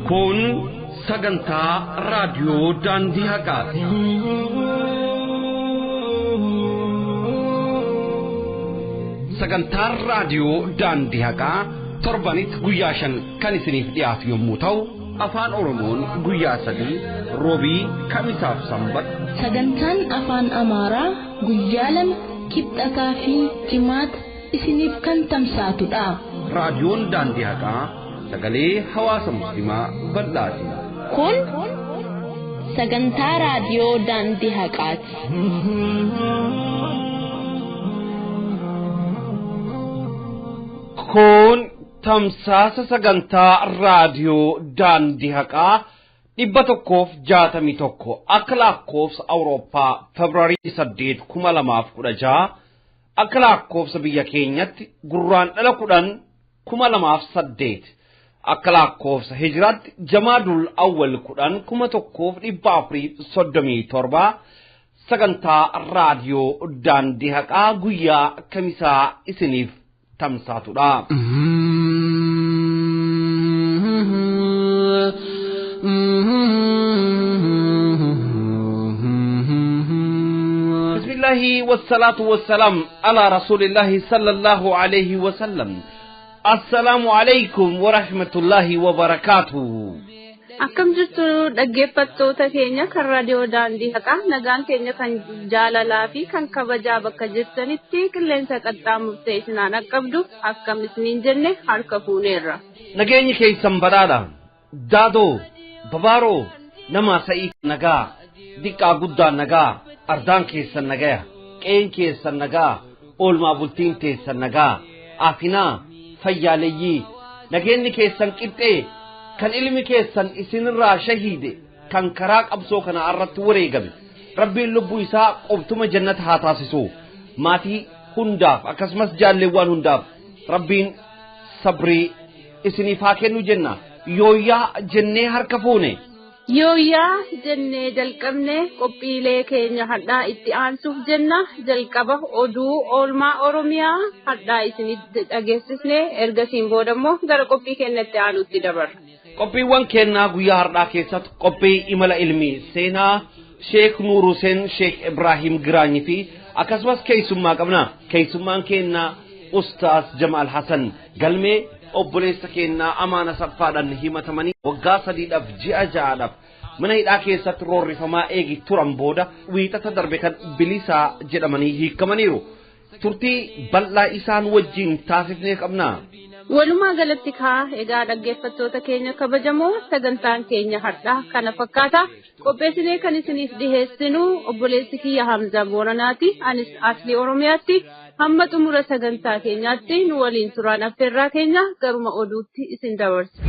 Kun sagantaa raadiyoo daandii haqaati. Sagantaan raadiyoo daandii haqaa torbanitti guyyaa 5 kan isiniif dhiyaatu yommuu ta'u, afaan Oromoon guyyaa 3 roobii kamisaaf sanbata. Sagantaan afaan Amaaraa guyyaa 2 kibxataa fi jimaata isiniif kan tamsaatudha. Raadiyoon daandii haqaa sagalee hawaasa musliimaa bal'aati. Kun sagantaa raadiyoo daandii haqaati. Kun tamsaasa sagantaa raadiyoo daandii haqaa 161 akka lakkoofsa Awurooppaa Febraarii 8 2016 akka lakkoofsa biyya keenyatti gurraandhala 10 2008 akka lakkoofsa hijiraatti jamaadul awwal 10 1437 sagantaa raadiyoo daandii haqaa guyyaa kamisaa isiniif tamsaatudha. Bismillahi wassalatu wassalam ala rasulillahi sallallahu alayhi wa sallam. Assalamu alaykum wa rahmatullahi wa barakatuh. Akkam jirtu dhaggeeffattoota keenya kan raadiyoo daandii haqaa, nagaan keenya kan jaalalaa fi kan kabajaa bakka jirtanitti qilleensa qaxxaamurtee isinaan qaqqabdu akkam isiniin jenne harka fuuneerra. Nageenyi keessan badhaadha. Daadoo, babaaroo, nama sa'ii nagaa, diqqaa guddaa nagaa, ardaan keessan nagaya, qeen keessan nagaa, oolmaa bultiin teessan nagaa, afinaa, fayyaaleeyyii, nageenyi keessan qixxee, kan ilmi keessan isinirraa shahiide, kan karaa qabsoo kana irratti wareegame, rabbiin lubbuu isaa qobtuma jannata haa taasisu. Maatii hundaaf akkasumas jaalleewwan hundaaf rabbiin sabrii isiniif haa kennu jenna. Yooyyaa jennee harka fuune. Yooyyaa jennee jalqabne qophiilee keenya hadhaa itti aansuuf jenna. Jalqaba oduu oolmaa Oromiyaa hadhaa isinitti dhageessisne, ergasiin boodammoo gara qophii keenyatti aanutti dabarra. Qophiiwwan kennaa guyyaa har'aa keessatti qophii imala ilmi seenaa Sheek Nuur Huseen Sheek Ibrahim Giraanyi fi akkasumas keessummaa qabna. Keessummaan kennaa Ustaas Jamaal Hasan galmee obboleessa kennaa Amaana Saffaadhaan himatamanii waggaa 3dhaaf ji'a 6dhaaf mana hidhaa keessatti roorrifamaa eegi turan booda wiixata darbe kan bilisaa jedhamanii hiikamaniiru. Turtii bal'aa isaan wajjin taasifnee qabna. Walumaa galatti egaa dhaggeeffattoota keenya kabajamoo sagantaan keenya har'aa kana fakkaata. Qopheessinee kan isiniif dhiheessinu obboleessi kiyya Hamza Booranaati, anis Asli Oromiyaatti. Hamma xumura sagantaa keenyaatti nu waliin turaan affeerraa keenya garuma oduutti isin dabarsa.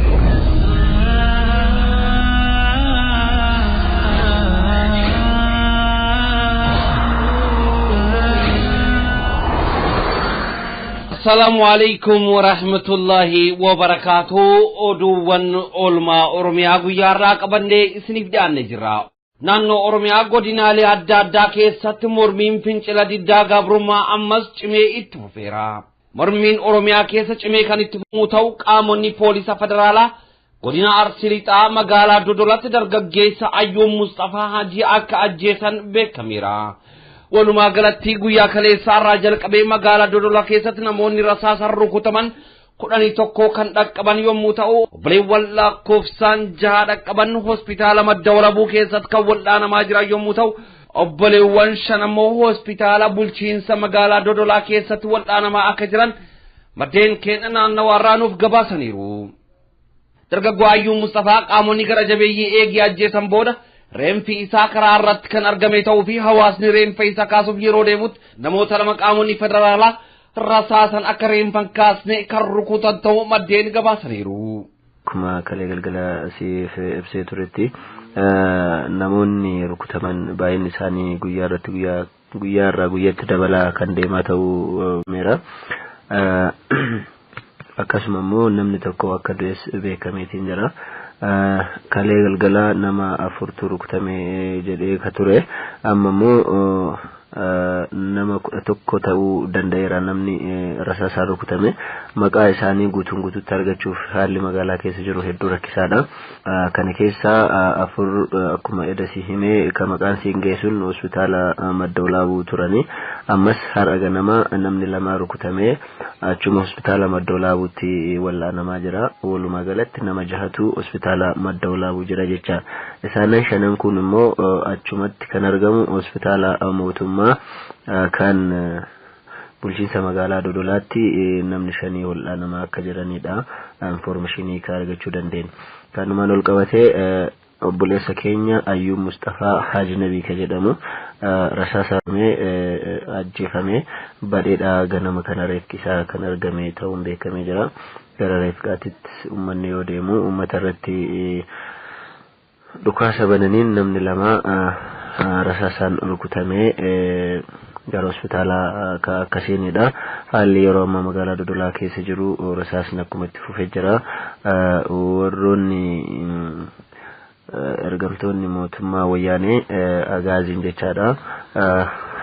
Assalamu alaykum wa rahmatullahi wa barakatuh. Oduuwwan oolmaa Oromiyaa guyyaa irraa qabannee isiniif dhiyaannee jirra. Naannoo Oromiyaa godinaalee adda addaa keessatti mormiin fincila diddaa gabrummaa ammas cimee itti fufeera. Mormiin Oromiyaa keessa cimee kan itti fufuu ta'u qaamonni poolisa federaalaa godina Arsii Lixaa magaalaa Dodolatti dargaggeessa Ayyuub Mustafaa Hajii akka ajjeesan beekameera. Walumaa galatti guyyaa kaleessaa irraa jalqabee magaalaa Dodola keessatti namoonni rasaasaan rukutaman 11 kan dhaqqaban yommuu ta'u, obboleewwan lakkoofsaan 6 dhaqqaban hospitaala Madda Walabuu keessatti kan wal'aanamaa jiran yommuu ta'u, obboleewwan 5 ammoo hospitaala bulchiinsa magaalaa Dodolaa keessatti wal'aanamaa akka jiran maddeen keenya naannawaa irraa nuuf gabaasaniiru. Dargaggoo Ayyuub Mustafaa qaamonni gara jabeeyyii eegii ajjeesan booda reenfi isaa karaa irratti kan argame ta'uu fi hawaasni reenfa isaa kaasuuf yeroo deemutti namoota 2 qaamonni federaalaa rasaasan akka reenfan kaasne kan rukutan ta'uu maddeen gabaasaniiru. Kuma kalee galgala siif ibsee turetti namoonni rukutaman baay'inni isaanii guyyaa irraa guyyaatti dabalaa kan deemaa ta'uu meera. Akkasuma immoo namni tokko akka du'es beekameetiin jira. Kalee galgala nama 4 rukutamee jedhee ka ture. Amma immoo nama tokko ta'uu danda'eera namni rasaasaan rukutame maqaa isaanii guutuun guutuutti argachuuf haalli magaalaa keessa jiru hedduu rakkisaadha. Kana keessa afur akkuma edasi himee kan maqaan siin geessuun hospitaala Madda Walaabuu turani. Ammas har'a ganama namni lama rukutame achuma hospitaala Madda Walaabuutti wallaanamaa jira. Walumaa galatti nama 6tu hospitaala Madda Walaabuu jira jecha. Isaan shanan kun immoo achumatti kan argamu hospitaala mootummaa kan bulchiinsa magaalaa Dodolaatti namni 5 wallaanamaa akka jiranidha. Informationii kan argachuu dandeenya. Kanumaan ol qabatee obboleessa keenya Ayyuub Mustafaa Haji Nabii ka jedhamu rasaasamee ajjeefamee badheedhaa ganama kana reeffisaa kan argame ta'uun beekamee jira. Gara reeffaatitti uummanni yoo deemu uummata irratti dhukaasa bananiin namni lama rasaasaan rukutamee gara hospitaala akkasiinidha. Haalli yeroo ammaa magaalaa Dodolaa keessa jiru rasaasni akkuma itti fufee jira. Warroonni ergamtoonni mootummaa wayyaanee agaaziin jechaadha.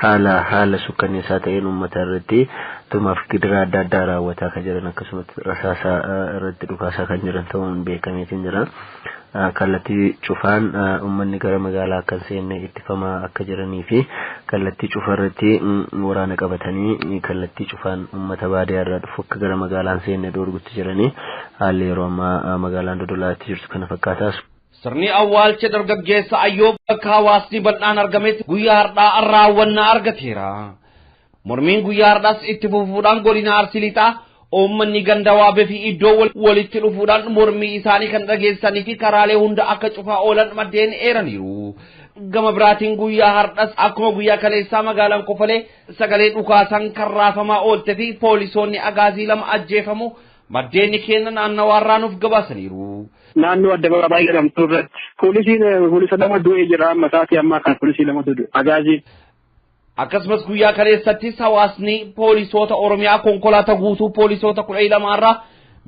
Haala sukkanneessaa ta'een uummata irratti tumaaf gidiraa adda addaa raawwataa kan jiran akkasumas rasaasa irratti dhukaasaa kan jiran ta'uun beekameetiin jira. Kallattii cufaan uummanni gara magaalaa akka seenne ittifamaa akka jiranii fi kallattii cufarratti waraana qabatanii kallattii cufaan uummata baadiyyaa irraa dhufu akka gara magaalaan seenne dhoorgutti jiranii haalli yeroo ammaa magaalaan Dodolaatti jirtu kana fakkaatas. Sirni awwaalcha dargaggeessa Ayyuub bakka hawaasni bal'aan argametti guyyaa har'aa raawwannaa argateera. Mormiin guyyaa har'aas itti fufuudhaan godina Arsii Lixaa uummanni ganda waabee fi iddoo walitti dhufuudhaan mormii isaanii kan dhageessanii fi karaalee hunda akka cufaa oolan maddeen eeraniiru. Gama biraatiin guyyaa har'as akkuma guyyaa kaleessaa magaalaan Kofalee sagalee dhukaasan kan raafamaa oolte fi poolisoonni agaazii 2 ajjeefamu maddeen keenya naannawaarraa nuuf gabaasaniiru. Naannoo Addabaabaa jedhamtu irratti poolisa 2 du'ee jira amma sa'aatii ammaa kan poolisii 2 du'e agaazii. Akkasumas guyyaa kaleessattis hawaasni poolisoota Oromiyaa konkolaataa guutuu poolisoota 12 irraa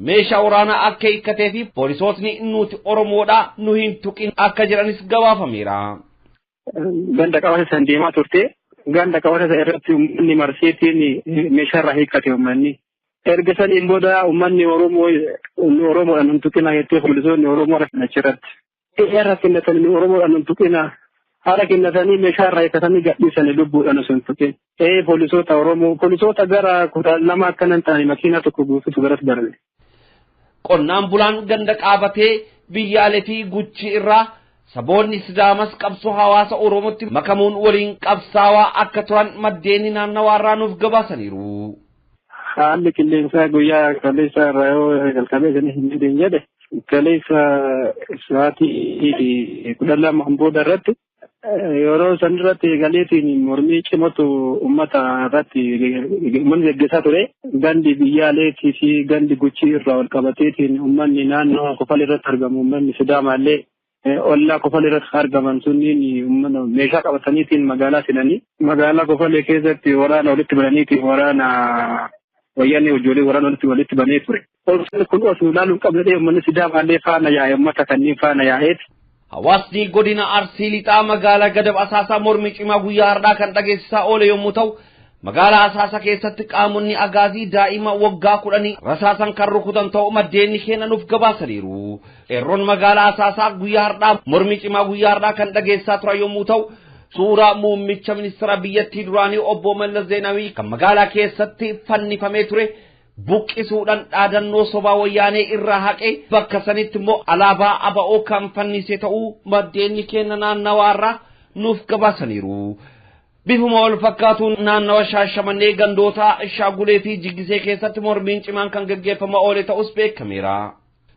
meeshaa waraanaa akka hiikkatee fi poolisootni nuti Oromoodha nu hin tuqin akka jiranis gabaafameera. Ganda qabata san deemaa turte ganda qabata san irratti uummanni marseetiin meeshaa irraa hiikkate uummanni. Erga saniin booda uummanni Oromoodhaan hin tuqina jettee poolisoonni Oromoo achirratti. Irra kennatanii Oromoodhaan hin tuqina. Haala kennatanii meeshaa irraa hiikkatanii gadhiisanii lubbuudhaan osoo hin tuqin. Poolisoota Oromoo poolisoota gara 12 akkanan ta'anii makiinaa tokko guutuutu garas darbe. Qonnaan bulaan ganda qaabatee biyyaalee fi guchii irraa saboonni Sidaamas qabsoo hawaasa Oromootti makamuun waliin qabsaawaa akka turan maddeen naannawaarraa nuuf gabaasaniiru. Haalli qilleensaa guyyaa kaleessa irraa yoo jalqabee sanii hin jedhin jedhe kaleessa sa'aatii 12 booda irratti yeroo san irratti galeetiin mormii cimatu uummata irratti uummanni gaggeessaa ture gandi biyyaaleetii fi gandi guchii irraa wal qabateetiin uummanni naannoo Kofalee irratti argamu uummanni Sidaamaallee ollaa Kofalee irratti argaman sunniin uummata meeshaa qabataniitiin magaalaa seenanii magaalaa Kofalee keessatti waraana walitti bananiitiin waraana wayyaanee ijoollee waraana walitti banee ture. Kun osoo ilaaluun qabnee uummanni Sidaamaallee faana yaa'e uummata kanneen faana yaa'eeti. Hawaasni godina Arsii Lixaa magaalaa Gadab Asaasaa mormii cimaa guyyaa har'aa kan dhageessisaa oole yommuu ta'u magaalaa Asaasaa keessatti qaamonni agaazii daa'ima waggaa 10 rasaasan kan rukutan ta'uu maddeen keenya nuuf gabaasaniiru. Eerroon magaalaa Asaasaa guyyaa har'aa mormii cimaa guyyaa har'aa kan dhageessisaa turan yommuu ta'u suuraa muummicha ministeera biyyattii duraanii obbo Mallas Zeenaawii kan magaalaa keessatti fannifamee ture buqqisuudhaan dhaadannoo sobaa wayyaanee irraa haqee bakka sanitti immoo alaabaa ABO kan fannise ta'uu maddeen keenya naannawaarraa nuuf gabaasaniiru. Bifuma wal fakkaatuun naannawa Shaashamannee gandoota Shaagulee fi Jiggisee keessatti mormiin cimaan kan gaggeeffamaa oole ta'us beekameera.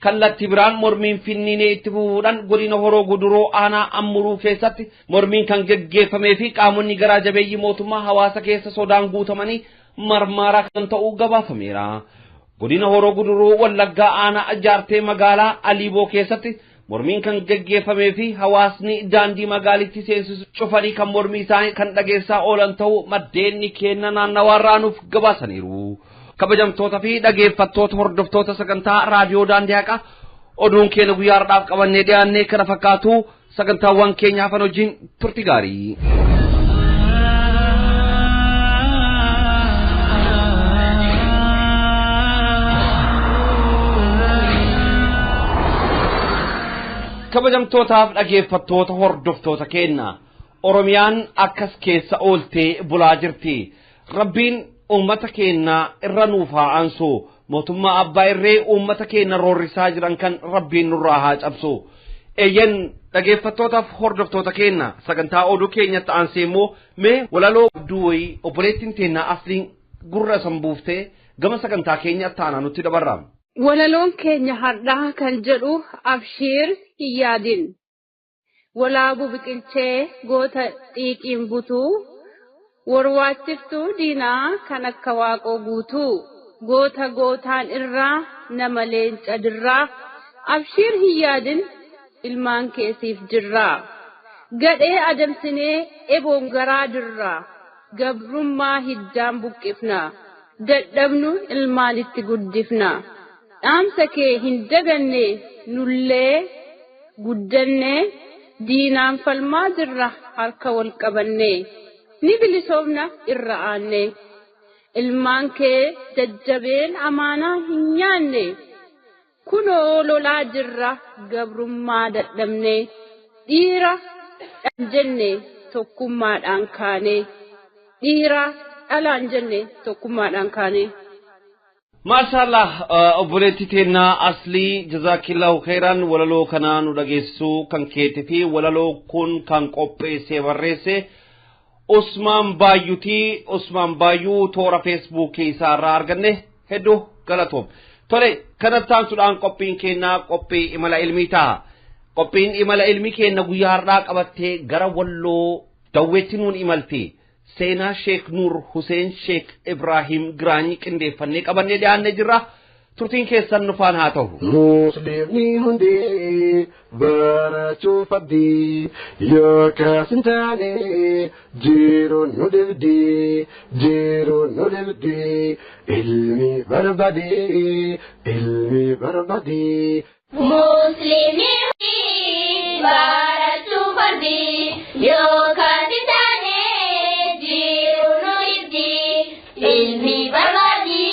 Kallattii biraan mormiin Finfinnee itti fufuudhaan godina Horoo Guduroo aanaa Ammuruu keessatti mormiin kan gaggeeffamee fi qaamonni garaa jabeeyyii mootummaa hawaasa keessa sodaan guutamanii marmaaraa kan ta'uu gabaafameera. Godina Horoo Guduroo Wallaggaa aanaa Jaartee magaalaa Aliiboo keessatti mormiin kan gaggeeffamee fi hawaasni daandii magaalitti seensisu cufanii kan mormii isaanii kan dhageessaa oolan ta'uu maddeen keenya naannawaarraa nuuf gabaasaniiru. Kabajamtoota fi dhageeffattoota hordoftoota sagantaa raadiyoo daandii haqaa oduun keenya guyyaa har'aaf qabannee dhiyaannee kana fakkaatu sagantaawwan keenya hafan wajjin turti gaarii. kabajamtootaaf dhageeffattoota hordoftoota keenya Oromiyaan akkas keessa ooltee bulaa jirti. Rabbiin ummata keenya irra nuuf haa aansu. Mootummaa abbaa irree ummata keenya roorrisaa jiran kan Rabbiin nurraa haa cabsu. Eeyyan dhageeffattootaaf hordoftoota keenya sagantaa oduu keenyatti aansee immoo mee walaloo duwwii obboleettiin teennaa asliin gurra sanbuuftee gama sagantaa keenyatti aanaa nutti dabarra. Walaloon keenya har'aa kan jedhu Abshiir Hiyyaadin. Walaabuu biqilchee goota xiiqiin butuu warwaachiftuu diinaa kan akka waaqoo guutuu goota gootaan irraa nama leenca dirraa Abshiir Hiyyaadin ilmaan keessiif jirraa gadhee adamsinee eboon garaa dirraa gabrummaa hiddaan buqqifnaa dadhabnu ilmaanitti guddifnaa dhaamsa kee hin daganne nullee guddannee diinaan falmaa jirra harka wal qabannee ni bilisoomna irra aanne ilmaan kee jajjabeen amaanaa hin nyaanne kunoo lolaa jirra gabrummaa dadhabne dhiira dhaan jenne tokkummaadhaan kaane dhiira dhalaan jenne tokkummaadhaan kaane. Maashaallah obboleetti teennaa aslii jazaakillahu khairan walaloo kanaa nu dhageessuu kan keetii fi walaloo kun kan qopheessee barreesse Usmaan Baayyuu toora feesbuukii isaarraa arganne hedduu galatoom. Tole kanattaan sudhaan qophiin keenyaa qophii imala ilmii ta'a. Qophiin imala ilmii keenya guyyaa har'aa qabattee gara Walloo Dawweetti nuun imalti. Seenaa Sheek Nuur Huseen Sheek Ibrahim Giraanyi qindeeffannee qabannee dhiyaannee jirra. Turtiin keessan nu faana haa ta'u. Musliimni hundi barachuu fadhi yookaas hin taane jiruun nu dibdi ilmi barbaadi. Musliimni hundi barachuu fadhi yookaas hin taane jiruun nu dibdi ilmi barbaadi.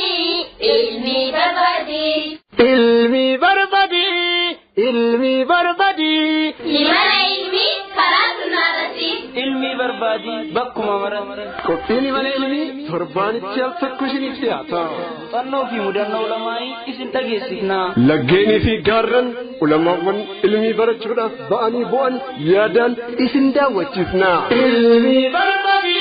Ilmi barbadi Imala ilmi karaa sunnaarratti ilmi barbadi bakkuma maran qophiin imala ilmi torbaanitti al tokko isiniif dhiyaata. Xannoo fi mudannoo ulamaanii isin dhageessifna. Laggeenii fi gaarran ulamaawwan ilmi barachuudhaaf ba'anii bu'an yaadaan isin daawwachiifna. Ilmi barbadi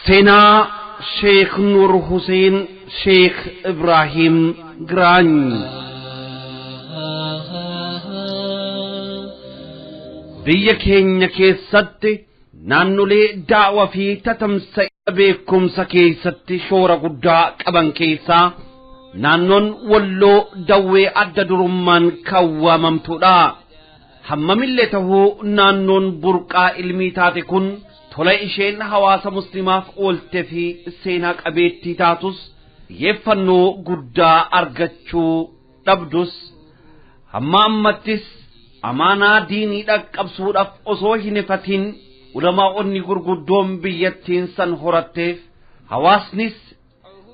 Seenaa Sheek Nuur Huseen Sheek Ibrahim Giraanyi. Biyya keenya keessatti naannolee daawwaa fi tatamsa'ina beekumsa keessatti shoora guddaa qaban keessaa naannoon Walloo Dawwee adda durummaan kan waamamtuudha. Hammamillee ta'uu naannoon burqaa ilmii taate kun tola isheen hawaasa muslimaaf oolte fi seenaa qabeettii taatus xiyyeeffannoo guddaa argachuu dhabdus hamma ammattis amaanaa diinii dhaqqabsuudhaaf osoo hin ifatin ulamaa'onni gurguddoon biyyattiin san horatteef hawaasnis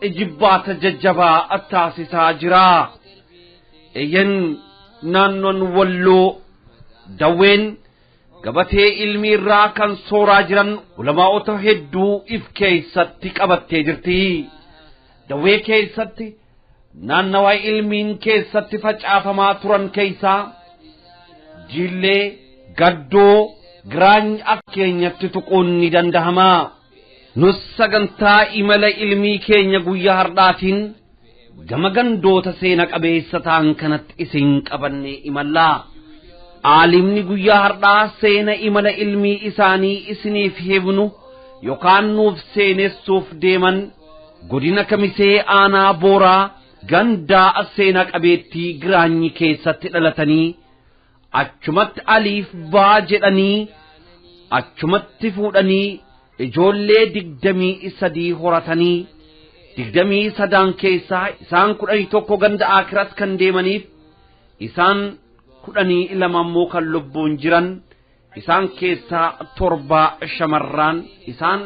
ijibbaata jajjabaa taasisaa jira. Eeyyan naannoon Walloo Dawween gabatee ilmi irraa kan sooraa jiran ulamaa'ota hedduu if keessatti qabattee jirti. Dawwee keessatti naannawaa ilmiin keessatti facaafamaa turan keessaa Jillee, Gaddoo, Giraanyi akka keenyatti tuquun ni danda'ama. Nus sagantaa imala ilmii keenya guyyaa har'aatiin gama gandoota seena qabeessa ta'an kanatti isin qabannee imallaa. Aalimni guyyaa har'aa seena imala ilmii isaanii isiniif himnu yookaan nuuf seenessuuf deeman godina Kamisee aanaa Booraa gandaa seena qabeettii Giraanyi keessatti dhalatanii achumatti aliif baa jedhanii achumatti fuudhanii ijoollee 23 horatanii 23 keessaa isaan 11 ganda Akirat kan deemaniif isaan 12 ammoo kan lubbuun jiran isaan keessaa 7 shamarran isaan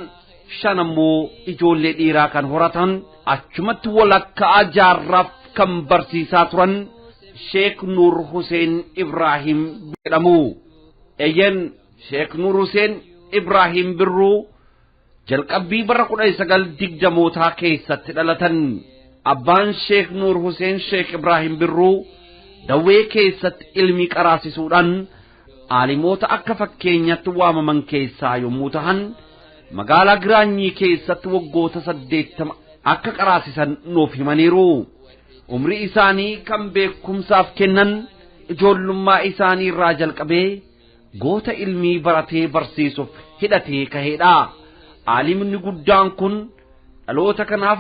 5 ammoo ijoollee dhiiraa kan horatan achumatti walakkaa jaarraaf kan barsiisaa turan Sheek Nuur Huseen Ibrahim jedhamu. Eeyyan Sheek Nuur Huseen Ibrahim Birruu jalqabbii bara 1920 keessatti dhalatan. Abbaan Sheek Nuur Huseen Sheek Ibrahim Birruu dawwee keessatti ilmi qaraasisuudhaan aalimoota akka fakkeenyatti waamaman keessaa yommuu ta'an magaalaa Giraanyii keessatti waggoota 80 akka qaraasisan nuuf himaniiru. Umrii isaanii kan beekumsaaf kennan ijoollummaa isaanii irraa jalqabee goota ilmii baratee barsiisuuf hidhatee kaheedha. Aalimni guddaan kun dhaloota kanaaf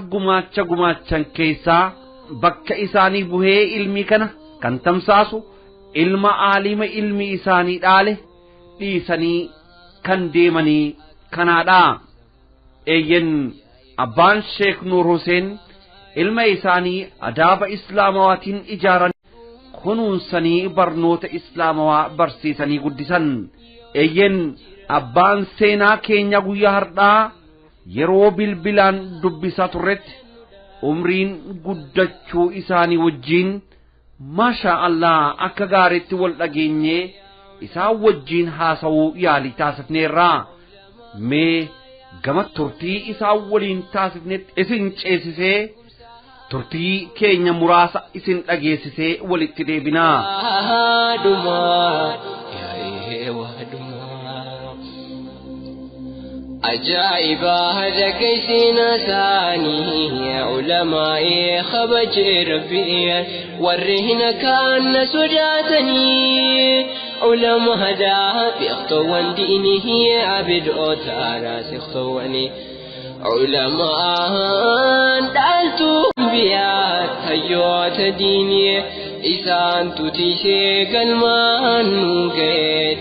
gumaachan keessaa bakka isaanii buhee ilmii kana kan tamsaasu ilma aalima ilmi isaanii dhaale dhiisanii kan deemanii kanaadha. Eeyyen abbaan Sheek Nuur Huseen ilma isaanii adaaba islaamawaatiin ijaaran kunuunsanii barnoota islaamawaa barsiisanii guddisan. Eeyyen abbaan seenaa keenya guyyaa hardhaa yeroo bilbilaan dubbisaa turretti umriin guddachuu isaanii wajjiin maashaa Allah akka gaariitti wal dhageenyee isaan wajjiin haasawuu yaalii taasifneerra. Mee gama turtii isaan waliin taasifnetti isin ceesisee turtii keenya muraasa isin dhageessisee walitti deebinaa. عجائبا هذا كيسنا ثاني علماء خبج ربي ورهنا كان سجاتني علماء هذا بيختوان دينه عبد أوتارا سيختواني علماء دالتو بيات هيوت ديني إسان تتيشي قلمان نوغي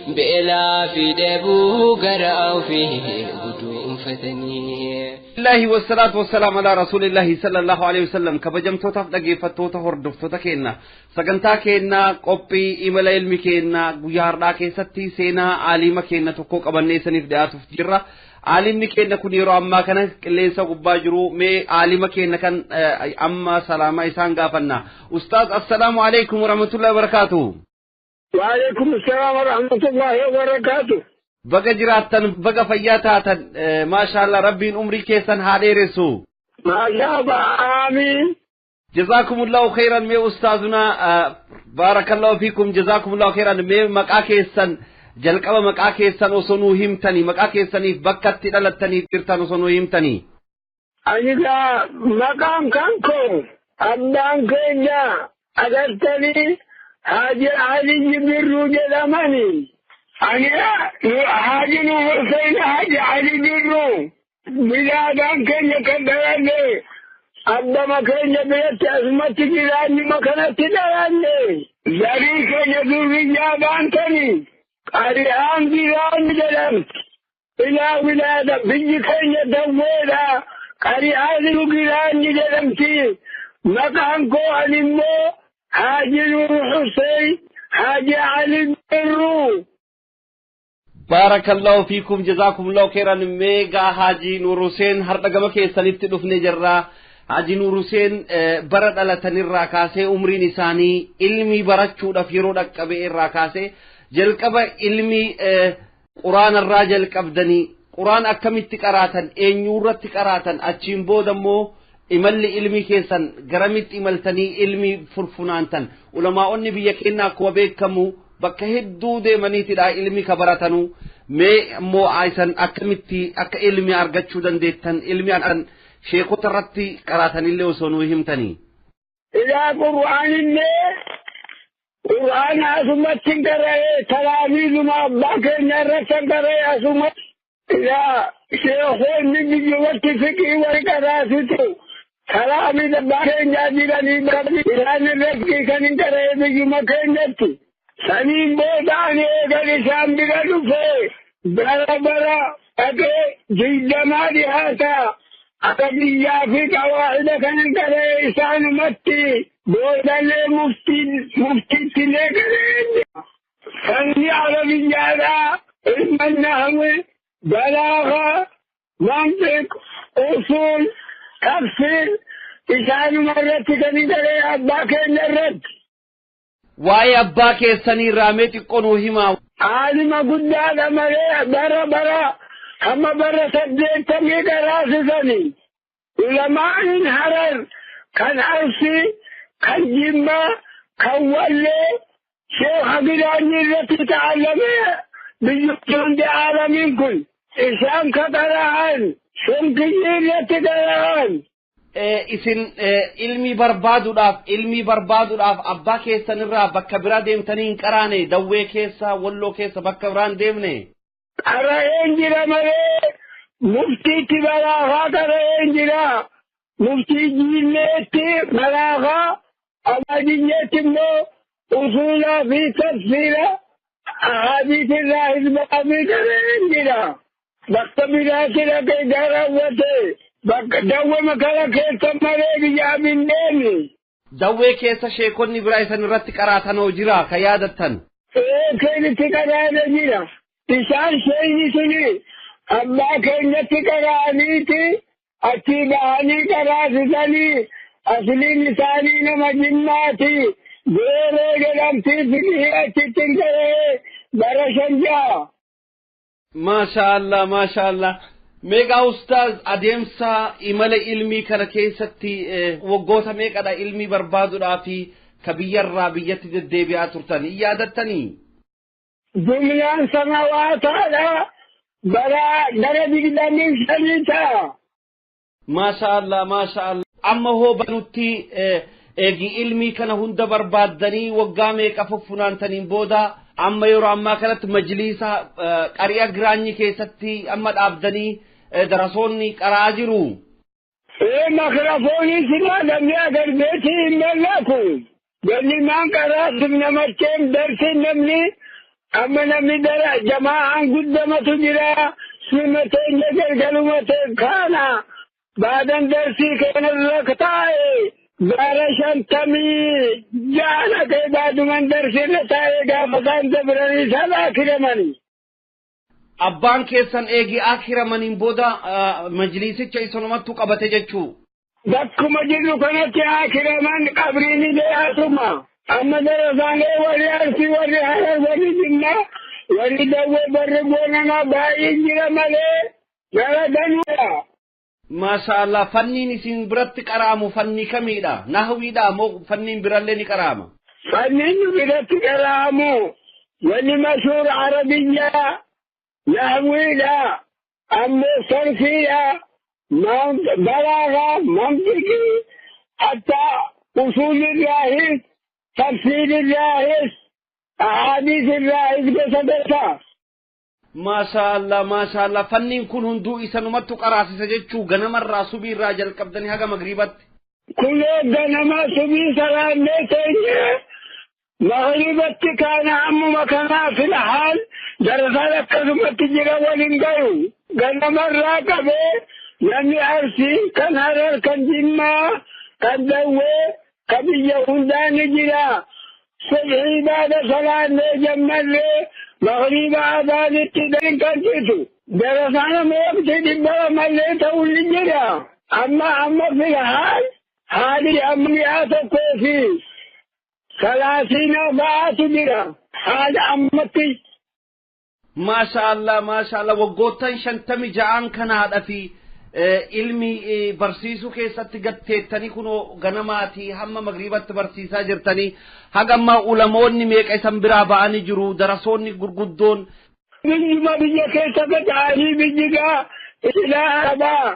بلا في دبو قرأوا فيه بدون فتني الله والصلاة والسلام على رسول الله صلى الله عليه وسلم كبجمتو تفدقي فتوتا هردفتو تكينا سقنتا كينا قبي إملا علمي كينا قيارنا كيستي سينا عاليما كينا تقوق أبني سنف دياتو فجرة عالمي كينا كن يرو أما كان ليسا قباجرو مي عالما كينا كان أما سلامة إسان غافنا أستاذ السلام عليكم ورحمة الله وبركاته. وعليكم السلام ورحمة الله وبركاته. بقى جراتن بقى فياتاتن ما شاء الله ربي عمري كيسن هاديرسو. ما شاء الله آمين. جزاكم الله خيرا مي أستاذنا بارك الله فيكم جزاكم الله خيرا مي مقا كيسن جلقبا مقا كيسن وصنو همتني مقا كيسني بقت تلالتني ترتن وصنو همتني. أنيقا مقام كانكم أبدان كينا أدرتني حاجة علي برو جلماني أنا حاجة حسين حاجة علي برو بلادان كنيا كدراني أبدا كنيا بيت أسمتي جلاني مكانتي دراني زري كنيا ذوري جابان تاني أريان بيران جلم إلى ولادة بيجي كنيا دويرا أريان جلاني جلمتي مكان كو أنمو حاجي نور حسين حاجي علي برو. بارك الله فيكم جزاكم الله خيرا ميغا حاجي نور حسين هردقما كيسانيت دفني جرا حاجي نور حسين برد على تنير كاسه عمري نساني علمي برچو دفيرو دقبه راكاسه جلقبه علمي قران الراجل قبدني قران اكمت قراتن اينورت قراتن اچين بودمو imalli ilmi keessan garamitti imaltanii ilmi furfunaantan ulamaa'onni biyya keenyaa akkuma beekamu bakka hedduu deemaniitidha ilmi kabaratanu mee immoo aysan akkamitti akka ilmi argachuu dandeettan ilmi an sheekota irratti qaraatanillee osoo nuu himtanii. Ilaa qur'aan asumatti garee talaamiizuma abbaa keenya irratti garee asumatti ilaa sheekonni biyyatti fiqii wal qaraasitu. كلامي دبارين جاجيراني برابي إلاني رفقي كنين كرهي بيجي مكين جاتي سنين بوداني ايقاني سامبيرا لفه برا برا اكي جيدماري هاتا اكبريا في قواعد كنين كرهي إسان متي بوداني مفتي تلي كرهي سنين عربي جارا علم النحو بلاغة منطق أصول qabsiin isaanuma irratti kan daree abbaa keenya irratti. Waa'ee abbaa keessanii irraa mee xiqqoo nuu himaa. Aalima guddaadha malee bara hamma bara 80 garaasisanii. Ulamaan Harar kan Arsii kan Jimmaa kan Wallee Sheekh Abiraanyi irratti ta'allamee biyyattii hundi aalamiin kun isaan kataraan shonkiyyii irratti garaan. Isin ilmi barbaaduudhaaf abbaa keessan irraa bakka biraa deemtanii hin qaraane Dawwee keessa Walloo keessa bakka biraan deemne. Qara'een jira malee muftiitti balaafaa qara'een jira. Muftii jiilleetti balaafaa abadiyyeetti immoo usulaa fi tafsiira ahadiitirraa hizbaa fi qara'een jira. Bakka biraatti dhaqee garawwate. Bakka Dawwee makala keessa malee biyyaa bindeemi. Dawwee keessa sheekonni biraa isan irratti qaraatanoo jira ka yaadattan. Keenitti qaraana jira. Isaan sheeyni suni abbaa keenyatti qaraaniiti achi bahanii qaraasisanii asliin isaanii nama Jimmaati. Gooroo jedhamtii fiqihii achitti hin qaree bara 5. Maashaallah. Meeqa ustaaz adeemsa imala ilmii kana keessatti waggoota meeqadha ilmii barbaaduudhaa fi ka biyyarraa biyyatti deddeebi'aa turtan hin yaadattanii? Dunyaan samawaataadha bara 25 ta'a. Maashaallah. Amma hoo banutti eegi ilmii kana hunda barbaaddanii waggaa meeqa fuffunaantaniin booda amma yeroo ammaa kanatti majliisa qari'a giraanyi keessatti amma dhaabdanii darasoonni qaraa jiru. Makirafoonii sinaa namni agarbeetii hin mallaku. Gallimaan qaraatiif namacheen darsiin namni amma namni dara jamaa'aan guddamatu jira. Simateen galgalumateen kaana baadan darsii kanarra taa'e. Bara 50 jaana kee baaduman darsirra taa'ee gaafa isaan dabranii sana akiramanii. Abbaan keessan eegi akiramaniin booda majlisicha isanumattu qabate jechuu. Bakkuma jirru kanatti akiraman qabriin dhiyaatuma. Amma darasaalee warri Arsii warri Harar warri Jimmaa warri Dawwee barri Booranaa baay'een jira malee gara danuudha. Maashaallah fanniin isin biratti qaraamu fanni kamiidha? Nahwiidha moo fanniin birallee ni qaraama? Fanniin biratti qaraamu wanni mashhuur Arabiyyaa nahwiidha ammoo sarfiidha balaagaa mantiqii hatta usuulirraahis tafsiirirraahis ahadiisirraahis gosa gosa. Maashaallah fanniin kun hunduu isanumattu qaraasisa jechuu ganamarraa subiirraa jalqabdanii haga magribatti. Kunoo ganama subii salaannee teenye magribatti kaana ammuma kanaa filhaal darasaan akkasumatti jira waliin gayu. Ganamarraa qabee namni Arsii kan Harar kan Jimmaa kan Dawwee kan biyya hundaa ni jira. Subhii baada salaannee jammallee Maghriba aadaanitti kan jitu darasaan waqtii 100 malee ta'uun ni jira. Amma filhaal haali amniyaa tokkoo fi 30 ba'aatu jira. Haala ammatti. Maashaallah waggoottan 56 kanaadha fi ilmi barsiisuu keessatti gatteettanii kunoo ganamaatii hamma magribatti barsiisaa jirtanii hagamma ulamoonni meeqa isan biraa ba'anii jiru darasoonni gurguddoon. Biyya keessa ga'anii biyyigaa ilaa qabaa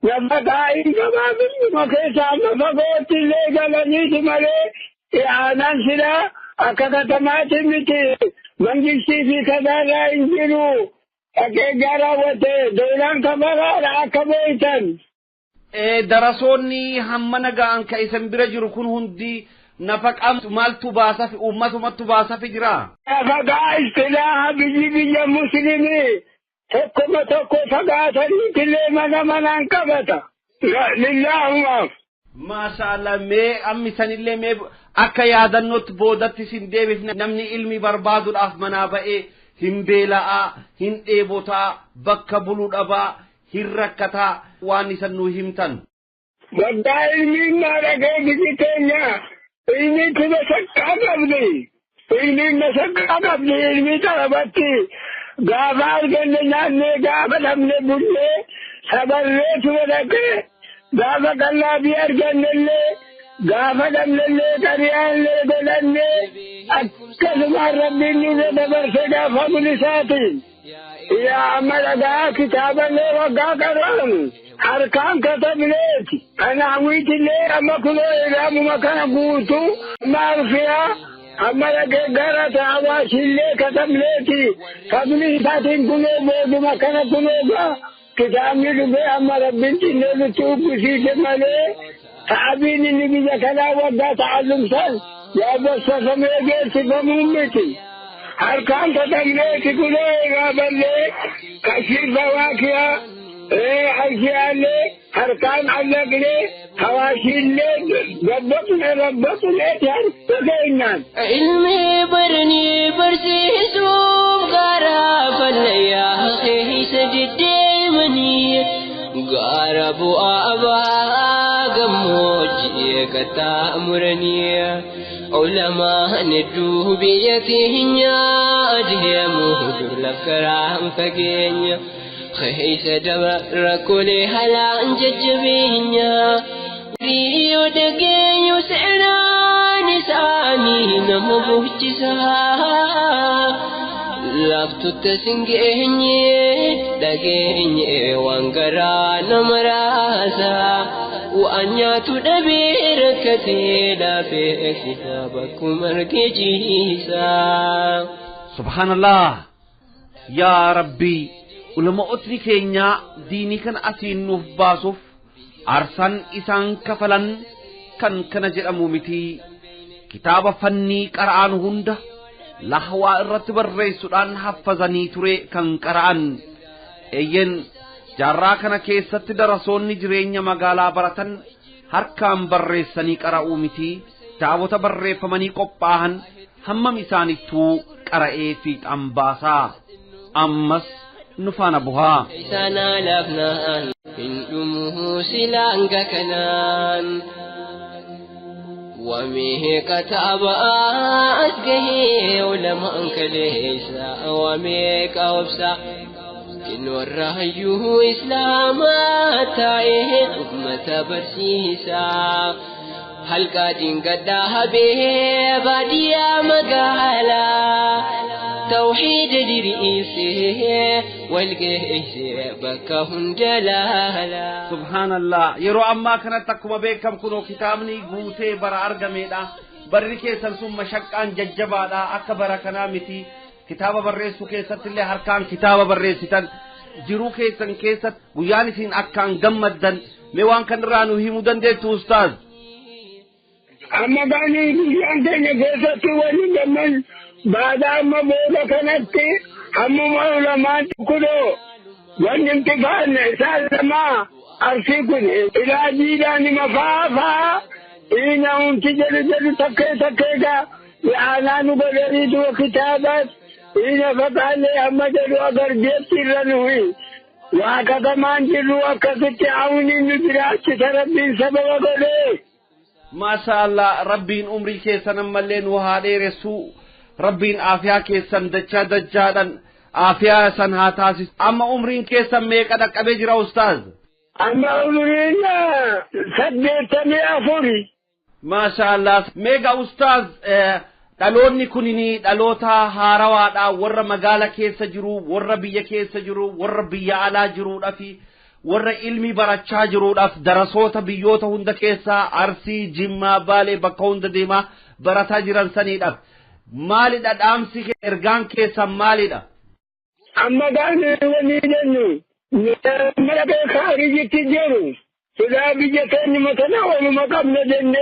lafa gaa'ii qabaa biyyuma keessa amma fagootti illee galaniiti malee aanaan silaa akka katamaatti miti mangistii fi kadaarraa hin jiru. Dhaqee garawwate doolaan kabaraadha akka beektan. Darasoonni hammana ga'an ka isan bira jiru kun hundi nafaqaa maaltu baasafi uummatumatti baasafi jira. Nafaqaa istilaaha biyya muslimii tokko fagaataniitillee manaan qabata. Lillaahumaaf. Maashaallah mee ammisanillee mee akka yaadannootti boodatti isin deebifne namni ilmi barbaaduudhaaf manaa ba'ee. Hin beela'aa, hin dheebotaa, bakka buluu dhabaa, hin rakkataa waan isan nuu himtan. Waggaa ilmiin maadhagee biyyi keenya ilmi kuma sakkaa qabdi. Ilmi masakkaa qabdi ilmi taphatti gaafa arganne nyaannee gaafa dhabne bullee sabarree ture dhaqee gaafa qallaabii argannellee gaafa dhabnellee qariyaallee godhannee akkasumaan rabbiin nurra dabarse gaafa bulisaatiin. Yaa amma dhagaa kitaaballee waggaa qaraan harkaan katabneeti. Kanaawwiitillee amma kunoo ilaamuma kana guutu maarfiyaa. amma gara tawaashillee katableeti kabni isaatiin kunoo booduma kana kunooga kitaabni dhufee amma rabbiin xinnee nutti ubbisiise malee ta'abiin inni biyya kanaa waggaa ta'allumsan yaabbassafamee geessifamuun miti harkaan katableeti kunoo egaa ballee kashifa waaqiyaa ashiyaalee harkaan allaqlee hawaashillee gabbatune harkageenyaan. Ilmi barnii barsiisuuf garaa fallayyaa keessa deddeemanii gaara bu'aa ba'aa gammoojjii qaxxaamuranii ulamaan hedduu biyya keenyaa adeemuu dur lafkaraan fageenya. خيسة دبر كل هلان ججبينيا ريو دقين يسعران سامي نمو بوجسا لفتو تسنجيني دقيني وانقران مراسا وأنياتو دبير كتيلا في كتابكم مركجيسا سبحان الله يا ربي ulama otni keenya diini kan asiin nuuf baasuuf arsan isaan kafalan kan kana jedhamu miti kitaaba fannii qara'an hunda lahwaa irratti barreessuudhaan haffazanii ture kan qara'an eeyyen jaarraa kana keessatti darasoonni jireenya magaalaa baratan harkaan barreessanii qara'uu miti kitaabota barreeffamanii qophaa'an hammam isaanittuu qara'ee fiixaan baasaa ammas نفانا بها إسانا لفنان من أمه سلانك كنان وميه كتاب أسقه ولمانك ليسا وميك أوبسا إن ورهيه إسلاما تائه أمة برسيسا هل قادين قدها به باديا مقالا توحيد دريسه والقيسه بكهن جلالا سبحان الله يرو أما كانت تكما بيكم كنو كتابني قوتي برا أرقميدا بري كيسان ثم شكان ججبادا أكبر كنامتي كتاب بريسو كيسات اللي هركان كتاب بريستان جرو كيسان كيسات ويانسين أكان قمدن ميوان كان رانو هي مدن ديتو أستاذ أما باني بيانتين كيسات ولي بعد أما بولا كانت هم علماء كلوا والانتقال سالما أرسيكن إلى جيران مفافا إنهم تجل تكيكا لأنان بلريد وكتابات إن فتح لي أما جلوا أقر جيب سرنوي وهكذا ما انجلوا أكثت عوني ندراك تربين سبب قلي ما شاء الله ربين أمري كيسا نمالين وهذه رسول ربين عافية كيسان دجادا عافية سنها تاسس أما عمرين كيسان ميك أدك أبجر أستاذ أما عمرين سديتني أفوري ما شاء الله ميك أستاذ دالوني كنيني دالوتا هاروادا ور مقالة كيسا جرو ور بيا كيسا جرو ور بيا على جرو رفي ور علمي براتشا جرو رف درسوتا بيوتا هند كيسا عرسي جمع بالي بكون ديما براتا جران سنيد أف مالدا دامسي إرغان كيسا مالدا أما داني ونيدنو ملك خارجي تجيرو سلا بيجتني متناول مقابل جنة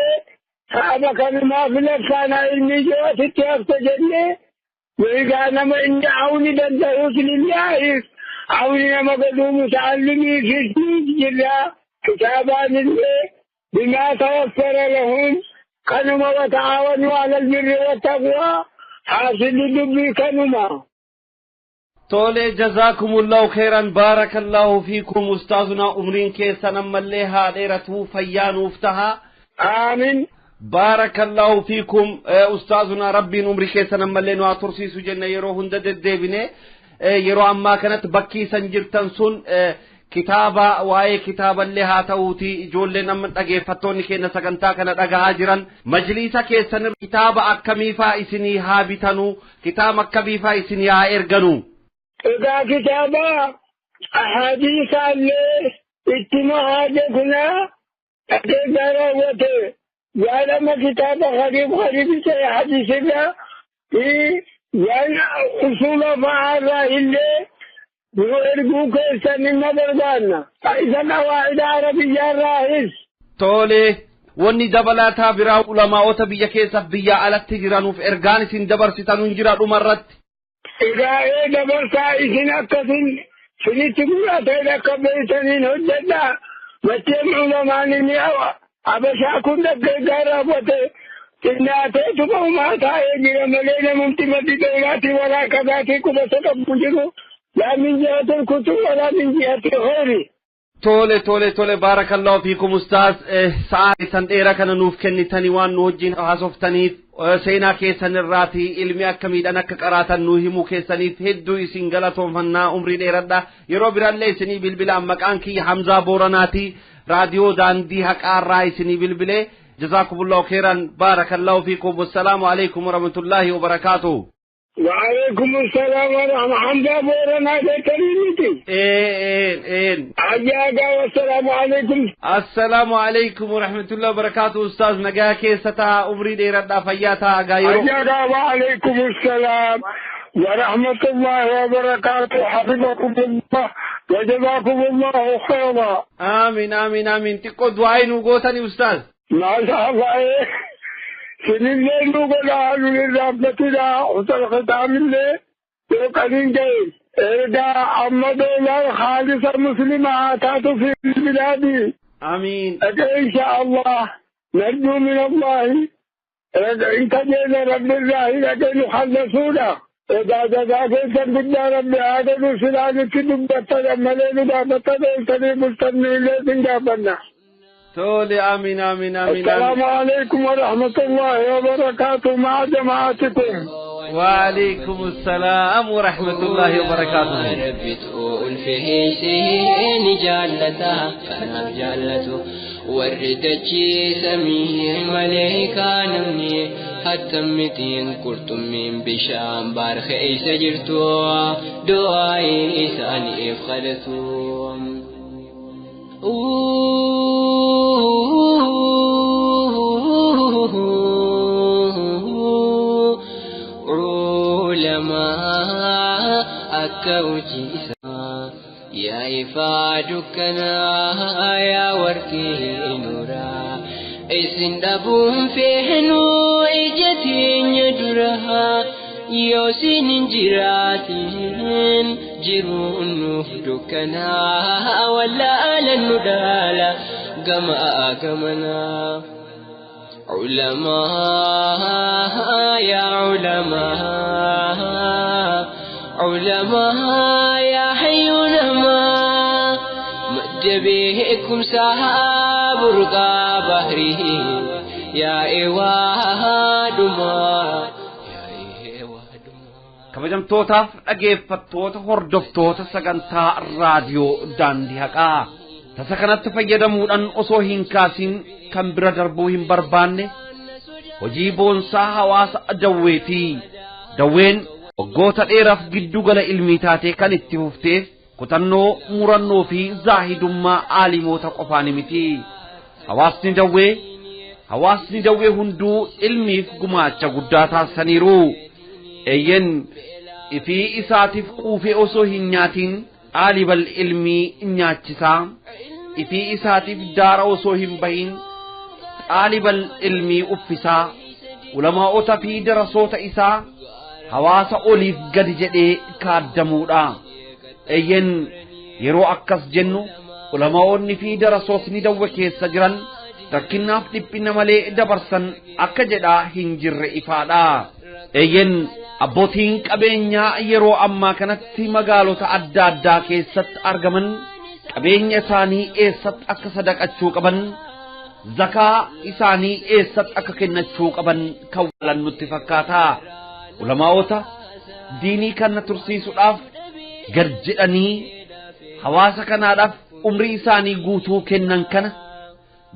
صحابة كان ما في نفسنا علمي جوات اتيافت جنة وإذا ما إن عوني دندهوس لله عوني نما قدوم تعلمي في سنين جلا كتابان الله بما توفر لهم كانوا وتعاونوا على البر والتقوى حاصل دبي كانوا tole jazakumullahu khairan barakallahu fiikum ustaazuna umriin keessan ammallee haa dheeratu fayyaanuuf taha aamin barakallahu fiikum ustaazuna rabbiin umrii keessan ammallee nu haa tursiisu jenna yeroo hunda deddeebine yeroo ammaa kanatti bakki san jirtan sun kitaaba waa'ee kitaaballee haa ta'uuti ijoolleen amma dhageeffattoonni keenya sagantaa kana dhagahaa jiran majliisa keessan kitaaba akkamiifaa isinii haa bitanu kitaaba akkamiifaa isinii haa erganu إذا كتابا أحاديث اللي اجتماع جكنا أتدار وته يعلم كتاب غريب شيء حديثنا يعني أصول فعلا اللي يرجوك سنين بربانا إذا قواعد عربية راهس tole wanni dabalataa biraa ulamaa'ota biyya keessaaf biyya alatti jiranuuf ergaan isin dabarsitan jira dhumarratti إذا دبرتا إذن أكثر سنتقول أتينا كبيتنين هجدا متيم علماني أبشا كنت قرابته إن أتيتكم ما تايجي ملينا ممتمتي ديراتي ولا كذاتي كما ستبجيكو لا من جهة الكتب ولا من جهة غيري tole barakallahu fiikum ustaaz sa'a san dheeraa kana nuuf kennitani waan nu wajjin haasoftaniif seenaa keessan irraati ilmi akkamiidhaan akka qaraatan nu himuu keessaniif hedduu isin galatoomfannaa umrii dheeradha yeroo biraallee isinii bilbilaan maqaan kiyya Hamzaa Booranaati raadiyoo daandii haqaarraa isinii bilbilee jazakumullahu khairan barakallahu fiikum wassalaamu alaykum warahmatullahi wabarakatuh وعليكم السلام ورحمة حمزة بورنا كريمتي حجاجا والسلام عليكم السلام عليكم ورحمة الله وبركاته أستاذ نجاكي ستا أمري دير الدافياتا غايرو حجاجا وعليكم السلام ورحمة الله وبركاته حفظكم الله وجزاكم الله خيرا آمين تقود وعين وقوتني أستاذ ما شاء الله سنين نقول أهل الرابطة وصل ختام الله وقدين جاي إذا أمد الله خالص المسلمات في البلاد آمين إن شاء الله نرجو من الله إن تجد رب الله لكي نخلصونا إذا جزاك بالله رب هذا السلام كتب بطل ملين بطل إنتني مستمني لذين جابنا تولي آمين السلام عليكم ورحمة الله وبركاته مع جماعتكم وعليكم السلام ورحمة الله وبركاته ربي تقول فيه سين جالتا فانا جالته وردتشي سميه مليكا نمني حتى متين كرتم من بشام بارخ ايس جرتو دعائي ساني افخلتو علماء أكوجيسا يا إفادكنا يا وركي نورا إسن دبون فيهنو إجتين يدرها يوسين جراتين جرون نفدكنا ولا لندالا قمنا علماء يا علماء يا حيونا ما مد بكم سحاب رقى بحره يا إواد ما kabajamtootaaf dhageeffattoota hordoftoota sagantaa raadiyoo daandii haqaa tasa kanatti fayyadamuudhaan osoo hin kaasin kan bira darbuu hin barbaanne hojii boonsaa hawaasa dawweetii dawween waggoota dheeraaf giddugala ilmii taatee kan itti fufteef kutannoo murannoo fi zaahidummaa aalimoota qofaan miti hawaasni dawwee hunduu ilmiif gumaacha guddaa taasisaniiru eeyyen ifii isaatiif quufee osoo hin nyaatin aalibal ilmii nyaachisaa ifii isaatiif daara osoo hin bahin aalibal ilmii uffisaa ulamaa'ota fi darasoota isaa hawaasa oliif gadi jedhee kaaddamuudha eeyyen yeroo akkas jennu ulamaa'onni fi darasootni dawwe keessa jiran rakkinnaaf dhiphina malee dabarsan akka jedhaa hin jirre ifaadha Eeyyen abbootiin qabeenyaa yeroo ammaa kanatti magaalota adda addaa keessatti argaman qabeenya isaanii eessatti akka sadaqachuu qaban zakaa isaanii eessatti akka kennachuu qaban kan walan nutti fakkaata. Ulamaa'ota diinii kana tursiisuudhaaf gad jedhanii hawaasa kanaadhaaf umrii isaanii guutuu kennan kana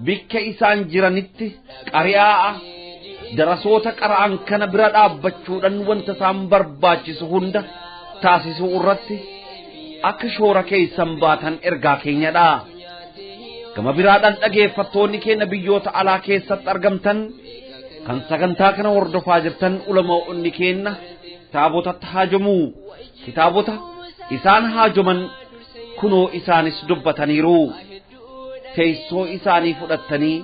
bikka isaan jiranitti qari'aa darasoota qara'an kana bira dhaabbachuudhaan wanta isaan barbaachisu hunda taasisuu irratti akka shoora keessan baatan ergaa keenyadha. Gama biraadhaan dhageeffattoonni keenya biyyoota alaa keessatti argamtan kan sagantaa kana hordofaa jirtan ulamaa'onni keenya kitaabotatti haajomuu kitaabota isaan haajoman kunoo isaanis dubbataniiru. Teessoo isaanii fudhattanii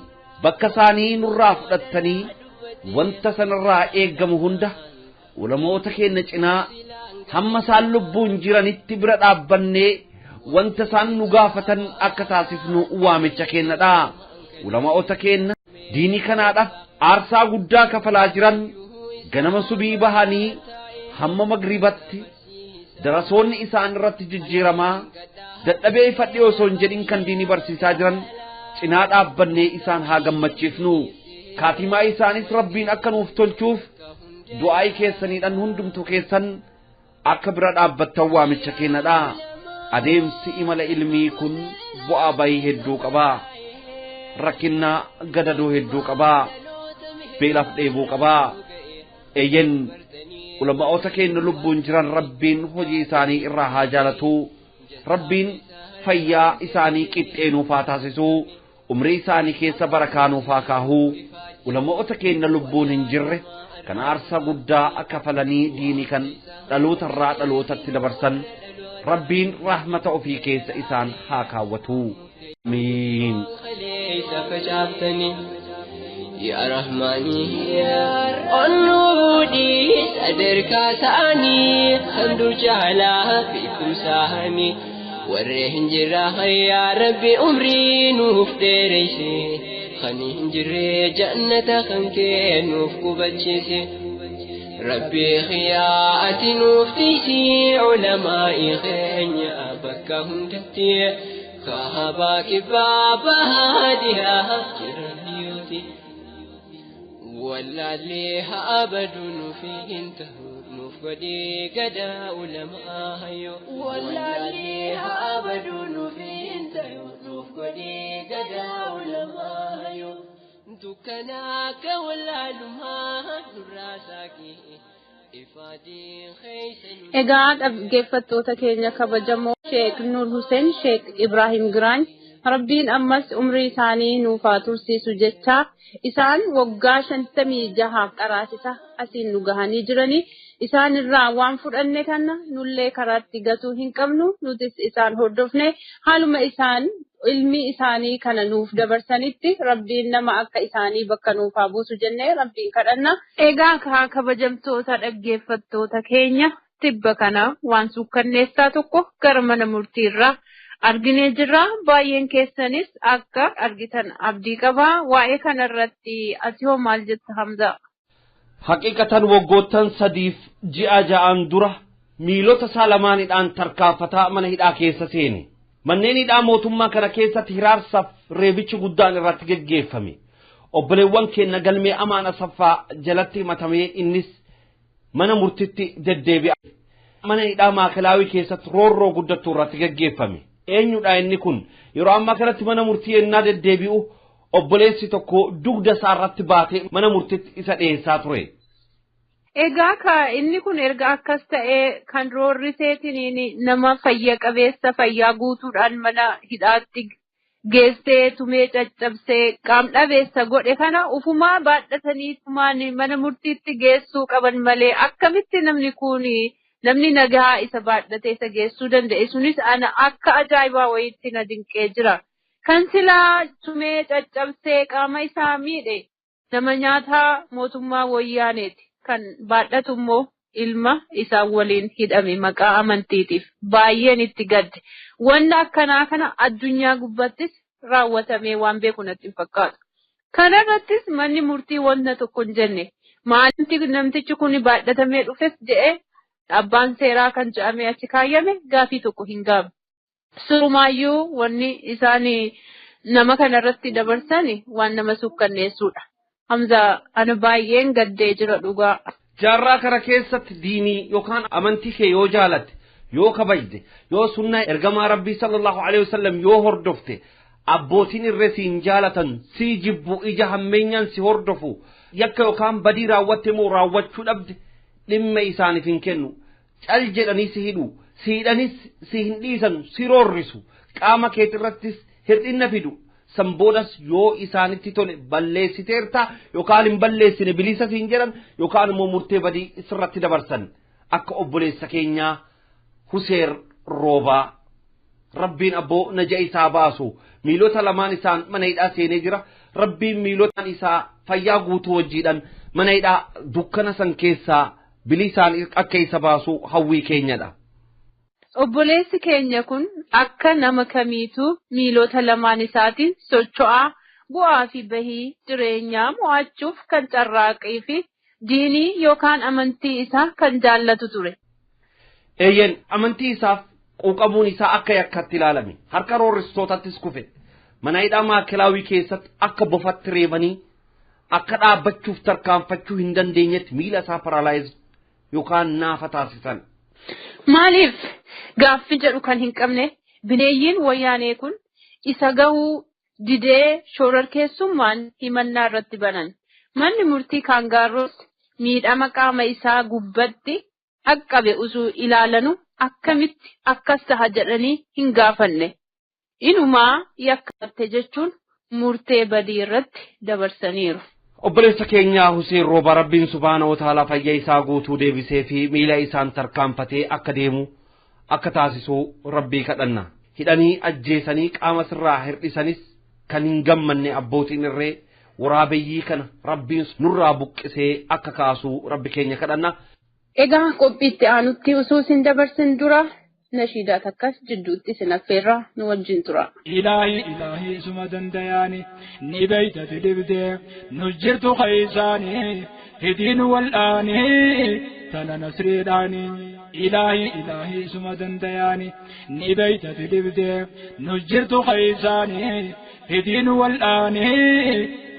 bakka isaanii nurraa fudhattanii wanta sanarraa eeggamu hunda ulamoota keenya cinaa hamma isaan lubbuun jiranitti bira dhaabbannee wanta isaan nu gaafatan akka taasifnu waamicha kennadha. Ulamaa'ota keenya diinii kanaadhaaf aarsaa guddaa kafalaa jiran ganama subii bahanii hamma magribatti darasoonni isaan irratti jijjiiramaa dadhabee fadhii osoo hin jedhin kan diinii barsiisaa jiran cinaa dhaabbannee isaan haa gammachiifnu. Kaatimaa isaanis rabbiin akka nuuf tolchuuf du'aa'ii keessaniidhaan hundumtuu keessan akka bira dhaabbattan waamicha kennadha. Adeemsi imala ilmii kun bu'aa bayii hedduu qaba. Rakkinna gadadoo hedduu qaba. Beelaaf dheebuu qaba. Eeyyen ulamaa'ota keenya lubbuun jiran rabbiin hojii isaanii irraa haa jaalatu. Rabbiin fayyaa isaanii qixxeenuuf haa taasisu. Umrii isaanii keessa barakaanuu haa kaahu. Ulamaa'ota keenya lubbuun hin jirre kan aarsaa guddaa akka falanii diinii kan dhaloota irraa dhalootatti dabarsan rabbiin rahmata ofii keessa isaan haa kaawwatu. Amiin. يا رحماني النودي صدرك ثاني خندو جعلا فيكم ساهمي ورهن جراح يا ربي أمري نوف ديريسي خنين جري جنة خنكي نوف كوبتشيسي ربي خياتي نوف تيسي علمائي خينيا بكهم تتي خاباك بابا هاديها جرنيوتي ولا ليها أبد فيهن تهور نفقدي قدا علماء هيو ولا ليها أبد فيهن تهور نفقدي قدا علماء هيو دكناك ولا لما نراساكي Egaa dhaggeeffattoota keenya kabajamoo Sheek Nuur Hussein Sheek Ibrahim Giraany Rabbiin ammas umrii isaanii nuuf haa tursiisu jecha isaan waggaa 56 qaraasisa asiin nu gahanii jiranii isaan irraa waan fudhanne kana nullee karaatti gatuu hin qabnu nutis isaan hordofne haaluma isaan ilmi isaanii kana nuuf dabarsanitti Rabbiin nama akka isaanii bakka nuuf haa buusu jennee Rabbiin kadhanna. Egaa kabajamtoota dhaggeeffattoota keenya tibba kana waan sukkanneessaa tokko gara mana murtiirraa arginee jirra. Baay'een keessanis akka argitan abdii qabaa. Waa'ee kanarratti ati hoo maal jetta Hamza? Haqiqatan waggoottan 3 ji'a 6 dura miilota salamaanidhaan tarkaanfataa mana hidhaa keessa seene. Manneen hidhaa mootummaa kana keessatti hiraarsaaf reebichi guddaan irratti geggeeffame. Obboleewwan keenya galmee Amaan Asaffaa jalatti himatamee innis mana murtiitti deddeebi'a. Mana hidhaa Maakalaawii keessatti roorroo guddattu irratti geggeeffame. Eenyudha inni kun? Yeroo ammaa kanatti mana murtii ennaa deddeebi'u obboleessi tokko dugda isaa irratti baatee mana murtiitti isa dhiyeessaa ture. Egaa inni kun erga akkas ta'ee kan roorriseetiin nama fayya qabeessa fayyaa guutuudhaan mana hidhaatti geessee tumee caccabsee qaam dhabeessa godhe kana ufumaa baadhatanii tumaan mana murtiitti geessuu qaban malee akkamitti namni nagaa isa baadhatee isa geessuu danda'e sunis ana akka ajaa'ibaa wayiitti na dinqee jira. Kan silaa tumee caccabsee qaama isaa miidhe nama nyaataa mootummaa wayyaaneeti. Kan baadhatu immoo ilma isaa waliin hidhame maqaa amantiitiif baay'een itti gadde. Wanna akkanaa kana addunyaa gubbattis raawwatamee waan beeku natti hin fakkaatu. Kanarrattis manni murtii wanta tokko hin jenne Maalinti namtichi kun baadhatamee dhufes jedhee abbaan seeraa kan jedhamee achi kaayyame gaafii tokko hin gaafanne. Surumaayyuu wanni isaan nama kanarratti dabarsan waan nama suukkanneessuudha. Hamza ana baay'een gaddee jira dhugaa. Jaarraa kana keessatti diinii yookaan amantii kee yoo jaalatte yoo kabajde yoo sunnaa ergamaa rabbii sallallahu alaihi wasallam yoo hordofte abbootiin irree siin jaalatan si jibbu ija hammeenyaan si hordofu yakka yookaan badii raawwatte moo raawwachuu dhabde dhimma isaaniif hin kennu cal jedhanii si hidhu si hidhanis si hin dhiisan si roorrisu qaama keetirrattis hirdhinna fidu samboodas yoo isaanitti tole balleessiteerta yookaan hin balleessine bilisa siin jedhan yookaan immoo murtee badii isirratti dabarsan akka obboleessa keenyaa Huseer Roobaa Rabbiin abboo naja isaa baasu miilota lamaan isaan mana hidhaa seenee jira Rabbiin miilotaan isaa fayyaa guutuu wajjiidhaan mana hidhaa dukkana san keessaa bilisaan akka isa baasu hawwii keenyadha. Obboleessi keenya kun akka nama kamiitu miilota lamaan isaatiin socho'aa bu'aa fi bahii jireenyaa mo'achuuf kan carraaqii fi diinii yookaan amantii isaa kan jaallatu ture. Eeyyen amantii isaaf quuqamuun isaa akka yakkatti ilaalame harka roorristootattis kufe mana hidhaa maakelaawii keessatti akka bofatti reebanii akka dhaabbachuuf tarkaanfachuu hin dandeenyetti miila isaa paralaayiz yookaan naafa taasisan. Maaliif gaaffii jedhu kan hin qabne bineeyyiin wayyaanee kun isa gahuu didee shororkeessummaan himannaa irratti banan manni murtii kaangaarroos miidhama qaama isaa gubbatti dhaqqabe usuu ilaalanu akkamitti akkas taha jedhanii hin gaafanne inumaa yakkatte jechuun murtee badii irratti dabarsaniiru. Obboleessa keenyaa Huseen Roobaa Rabbiin subhaanahu wa ta'aalaa fayyaa isaa guutuu deebisee fi miila isaan tarkaanfatee akka deemu akka taasisu Rabbii kadhanna. Hidhanii ajjeesanii qaama sirraa hir'isanis kan hin gammanne abbootiin irree waraabeyyii kana Rabbiin nurraa buqqisee akka kaasu Rabbi keenya kadhanna. Egaa qophiitti aanutti usuu isin dabarsin dura nashiidaa takkas jidduutti isin affeerraa nu wajjin tura. Ilaahi suma dandayaani ni beektati dibdee nu jirtu keessaani hidiin wal'aani tana nasriidhaani. Ilaahi suma dandayaani ni beektati dibdee nu jirtu keessaani hidiin wal'aani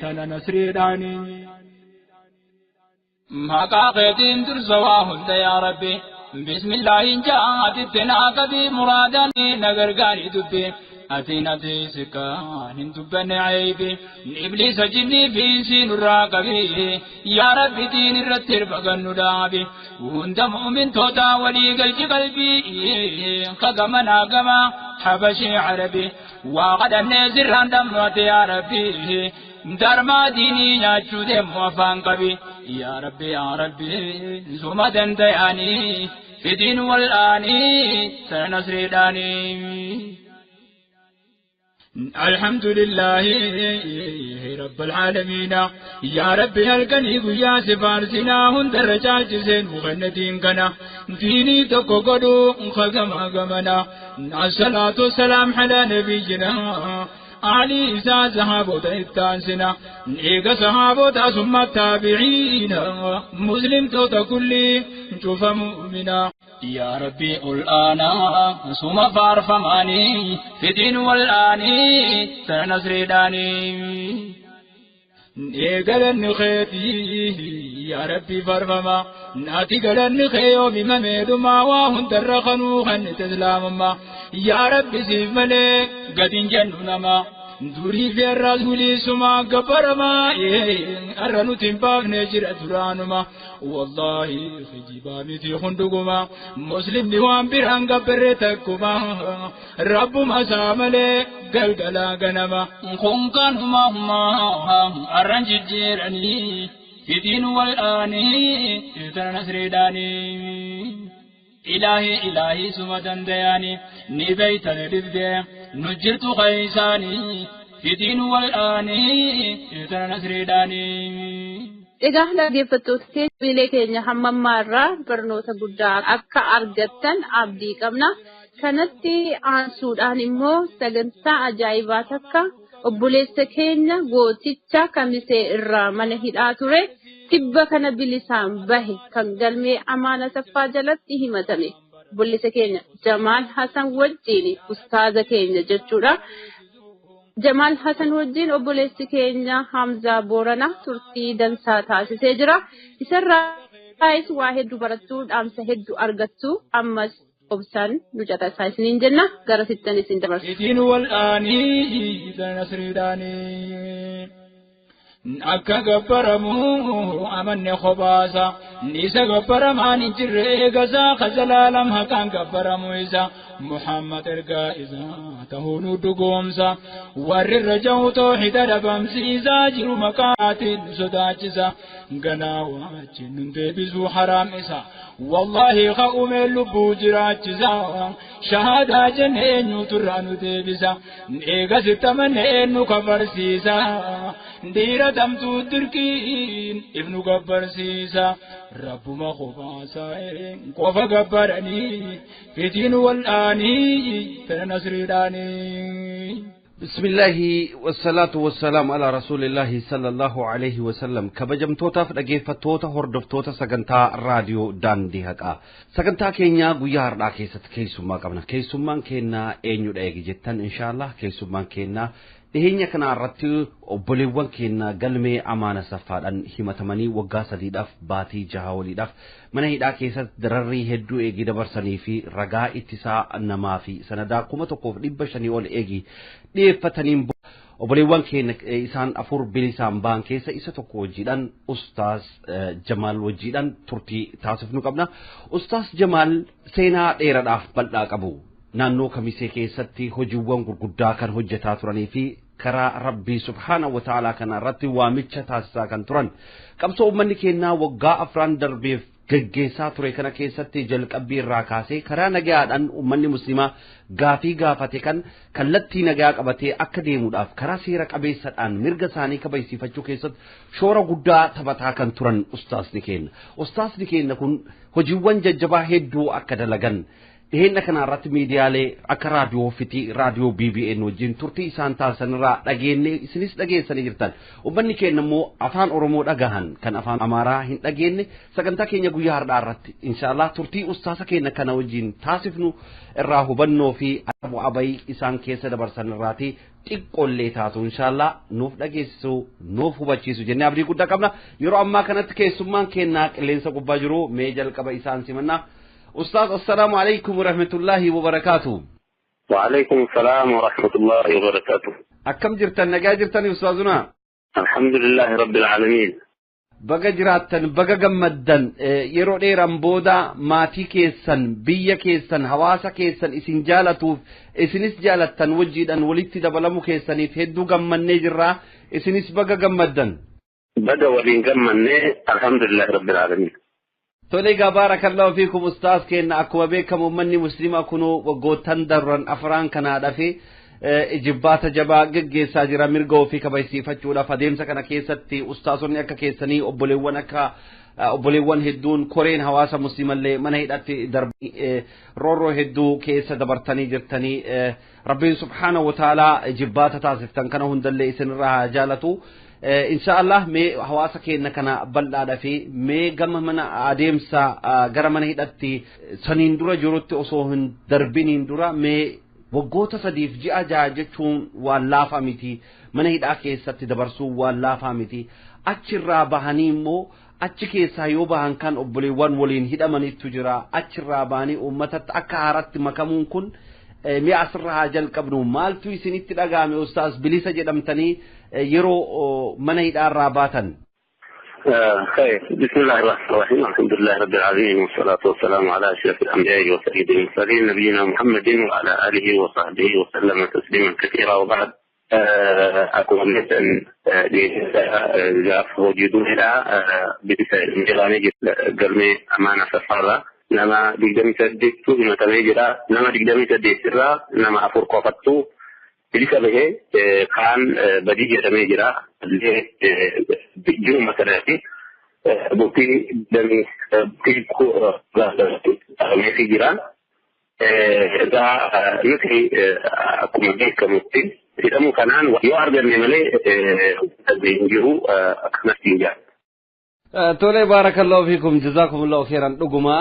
tana nasriidhaani. مقاقدين ترسوا هند يا ربي بسم الله جاءت تناقضي مراداني نغرغاني دبي أتينا تيسكان دبن عيبي إبليس جني في سين الراقبي يا ربي دين الرتر بغن دابي وهند مؤمن توتا ولي قلبي قدمنا قما حبشي عربي وقد النزر عندما يا ربي درما ديني ناچو دے موفان قبي يا ربي زوما دندياني في دين والآني سنسري داني الحمد لله رب العالمين يا ربي القني يا سفارسنا هند رجاج زين مغندين كنا ديني تكو قدو خغما غمنا الصلاة والسلام على نبينا علي إذا صحابة التانسنا إيقا صحابة ثم التابعين مسلم توتا كلي شوف مؤمنا يا ربي الآن ثم فارفماني في دين والآني سنسري داني إيقا لنخيتي يا ربي فارفما ناتي قلن خيو بمميد ما واهن ترخنو خن تسلام ما يا ربي سيف ملك قد جنونا ما دوري في الرسول سما قبر ما أرنو تنباق نجر أترانما والله خجيبا متي خندقما مسلم نوان بران قبر تكما رب ما ساملي قلقلا قنما خنقان هما أرن جيراني في دين والآني تنسري داني إلهي سما دندياني نبيت لدبدي نجرت خيساني في دين والآني تنسري داني. Egaa dhaggeeffattoota keenya keenya hammammaarraa barnoota guddaa akka argattan abdii qabna. Kanatti aansuudhaan immoo sagantaa ajaa'ibaa takka obboleessa keenya gooticha kamisee irraa mana hidhaa ture tibba kana bilisaan bahe kan galmee Amaana Saffaa jalatti himatame obboleessa keenya Jamaal Hasan wajjin ustaaza keenya jechuudha. Jamaal Hasan wajjin obboleessi keenya Hamza Boorana turtii dansaa taasisee jira. Isarraayis waa hedduu barattuu dhaamsa hedduu argattu ammas obsaan nu caqasaa isiniin jenna gara sittan isin dabarsa. Itiin wal'aanii nasriidhaanii akka gabbaramu amanne khobaasa isa gabbaramaan hin jirre eegasaa kajalaalam haqaan gabbaramu isa Muhammad ergaa isaa ta'uun dhugoomsa warri irra jahu toohida dhabamsiisaa jiru maqaatiin sodaachisa ganaa wajjin nun deebisuu haraam isa wallahi ka'umee lubbuu jiraachisa shahadaa jennee eenyutu irraa nu deebisa eegasitti amannee eenyu kafarsiisa dhiira damtuu dirqiin ibnu gabbarsiisa rabbuma khobaasaa qofa gabbaranii fitiin wal'aanii fedha nasriidhaanii. بسم الله والصلاة والسلام على رسول الله صلى الله عليه وسلم كبجمتوتا فدغيفتوتا هردفتوتا سغنتا راديو داندي حقا سغنتا كينيا غيار دا كيست كيسوما قبنا كيسومان كينا اينيو دايغي جتان ان شاء الله كيسومان كينا dhiheenya kana irratti obboleewwan keenya galmee Amaana Saffaadhaan himatamanii waggaa 3dhaaf baatii 6 waliidhaaf mana hidhaa keessatti dararrii hedduu eegi dabarsanii fi ragaa ittisaa namaa fi sanadaa 1500 ol eegi dhiyeeffataniin obboleewwan keenya isaan afur bilisaan baan keessa isa tokko wajjiidhaan Ustaaz Jamaal wajjiidhaan turtii taasifnu qabna. Ustaaz Jamaal seenaa dheeraadhaaf bal'aa qabu. naannoo kamisee keessatti hojiiwwan gurguddaa kan hojjetaa turanii fi karaa Rabbii Subhaanahu wa Ta'ala kana irratti waamicha taasisaa kan turan qabsoo uummanni keenyaa waggaa afran darbeef gaggeessaa ture kana keessatti jalqabbii irraa kaasee karaa nagaadhaan uummanni muslimaa gaafii gaafate kan kallattii nagaa qabatee akka deemuudhaaf karaa seera qabeessadhaan mirga isaanii kabajsiifachuu keessatti shoora guddaa taphataa kan turan ustaasni keenya kun hojiiwwan jajjabaa hedduu akka dalagan dhiheenya kana irratti miidiyaalee akka raadiyoo Fitii raadiyoo BBN wajjin turtii isaan taasisanirraa dhageenne isinis dhageessanii jirtan uummanni keenya immoo afaan Oromoo dhagahan kan afaan Amaaraa hin dhageenne sagantaa keenya guyyaa har'aa irratti inshallah turtii ustaasa keenya kana wajjin taasifnu irraa hubannoo fi abai isaan keessa dabarsanirraati xiqqollee taatu inshallah nuuf dhageessisuu nuuf hubachiisu jennee abdii guddaa qabna yeroo ammaa kanatti keessummaan keenya qilleensa gubbaa jiru mee jalqaba isaan simannaa. أستاذ السلام عليكم ورحمة الله وبركاته. وعليكم السلام ورحمة الله وبركاته. أكم جرتن نجا جرتن أستاذنا؟ الحمد لله رب العالمين. بقى جراتن بقى جمدن يرو ديران بودا ماتي كيسن بيا كيسن حواسا كيسن إسن جالتو إسنس جالتن وجدن ولدت دبلمو كيسن يتهدو جمن نجرا إسنس بقى جمدن. بقى ولين جمن الحمد لله رب العالمين. توليغا بارك الله فيكم أستاذ كينا أكوا بيكم ومني مسلمة كنو وقوتن درن أفران كنادا في إجبات جبا جيجي ساجرا مرغو في كبايسي فتشولا فديم سكنا كيستي أستاذوني أكا كيساني أبوليوان هدون كورين حواسا مسلمة اللي من هيداتي دربي رورو هدو كيسا دبرتاني جرتاني ربي سبحانه وتعالى إجبات تاسفتان كانوا هندل إسن راها جالتو إن شاء الله مي حواسا كينا كنا بلدا في مي غم من اديمسا غرمن هيدتي سنين دورا جوروت اوسوهن دربين دورا مي وغوتا سديف جي اجاجتون والله فاميتي من هيدا كيساتي دبرسو والله فاميتي اچرا بهانيمو achi keessa yoo bahan kan obboleewwan waliin hidhamanii tujira achirra baanii ummatatti akka haaratti makamuun kun mi asirraa jalqabnu maaltu isinitti dhagaame ustaas bilisa jedhamtanii yeroo mana hidhaarraa baatan. خير بسم الله الرحمن الرحيم الحمد لله رب العالمين والصلاة والسلام على أشرف الأنبياء وسيد المرسلين نبينا محمد وعلى آله وصحبه وسلم تسليما كثيرا وبعد أكون مثلا جاء وجودون إلى بداية المجراني قرمي أمانة سفارة nama 28 himatamee jira nama 28 irraa nama 4 qofattu bilisa bahee kaan badii jedhamee jira jiru masalaati bultii damii fi jira egaa nuti akkuma beekamutti hidhamuu kanaan yoo arganne malee hin jiru akkanatti hin jaallu. Tole barakallahu fiikum jazakumullahu khairan dhuguma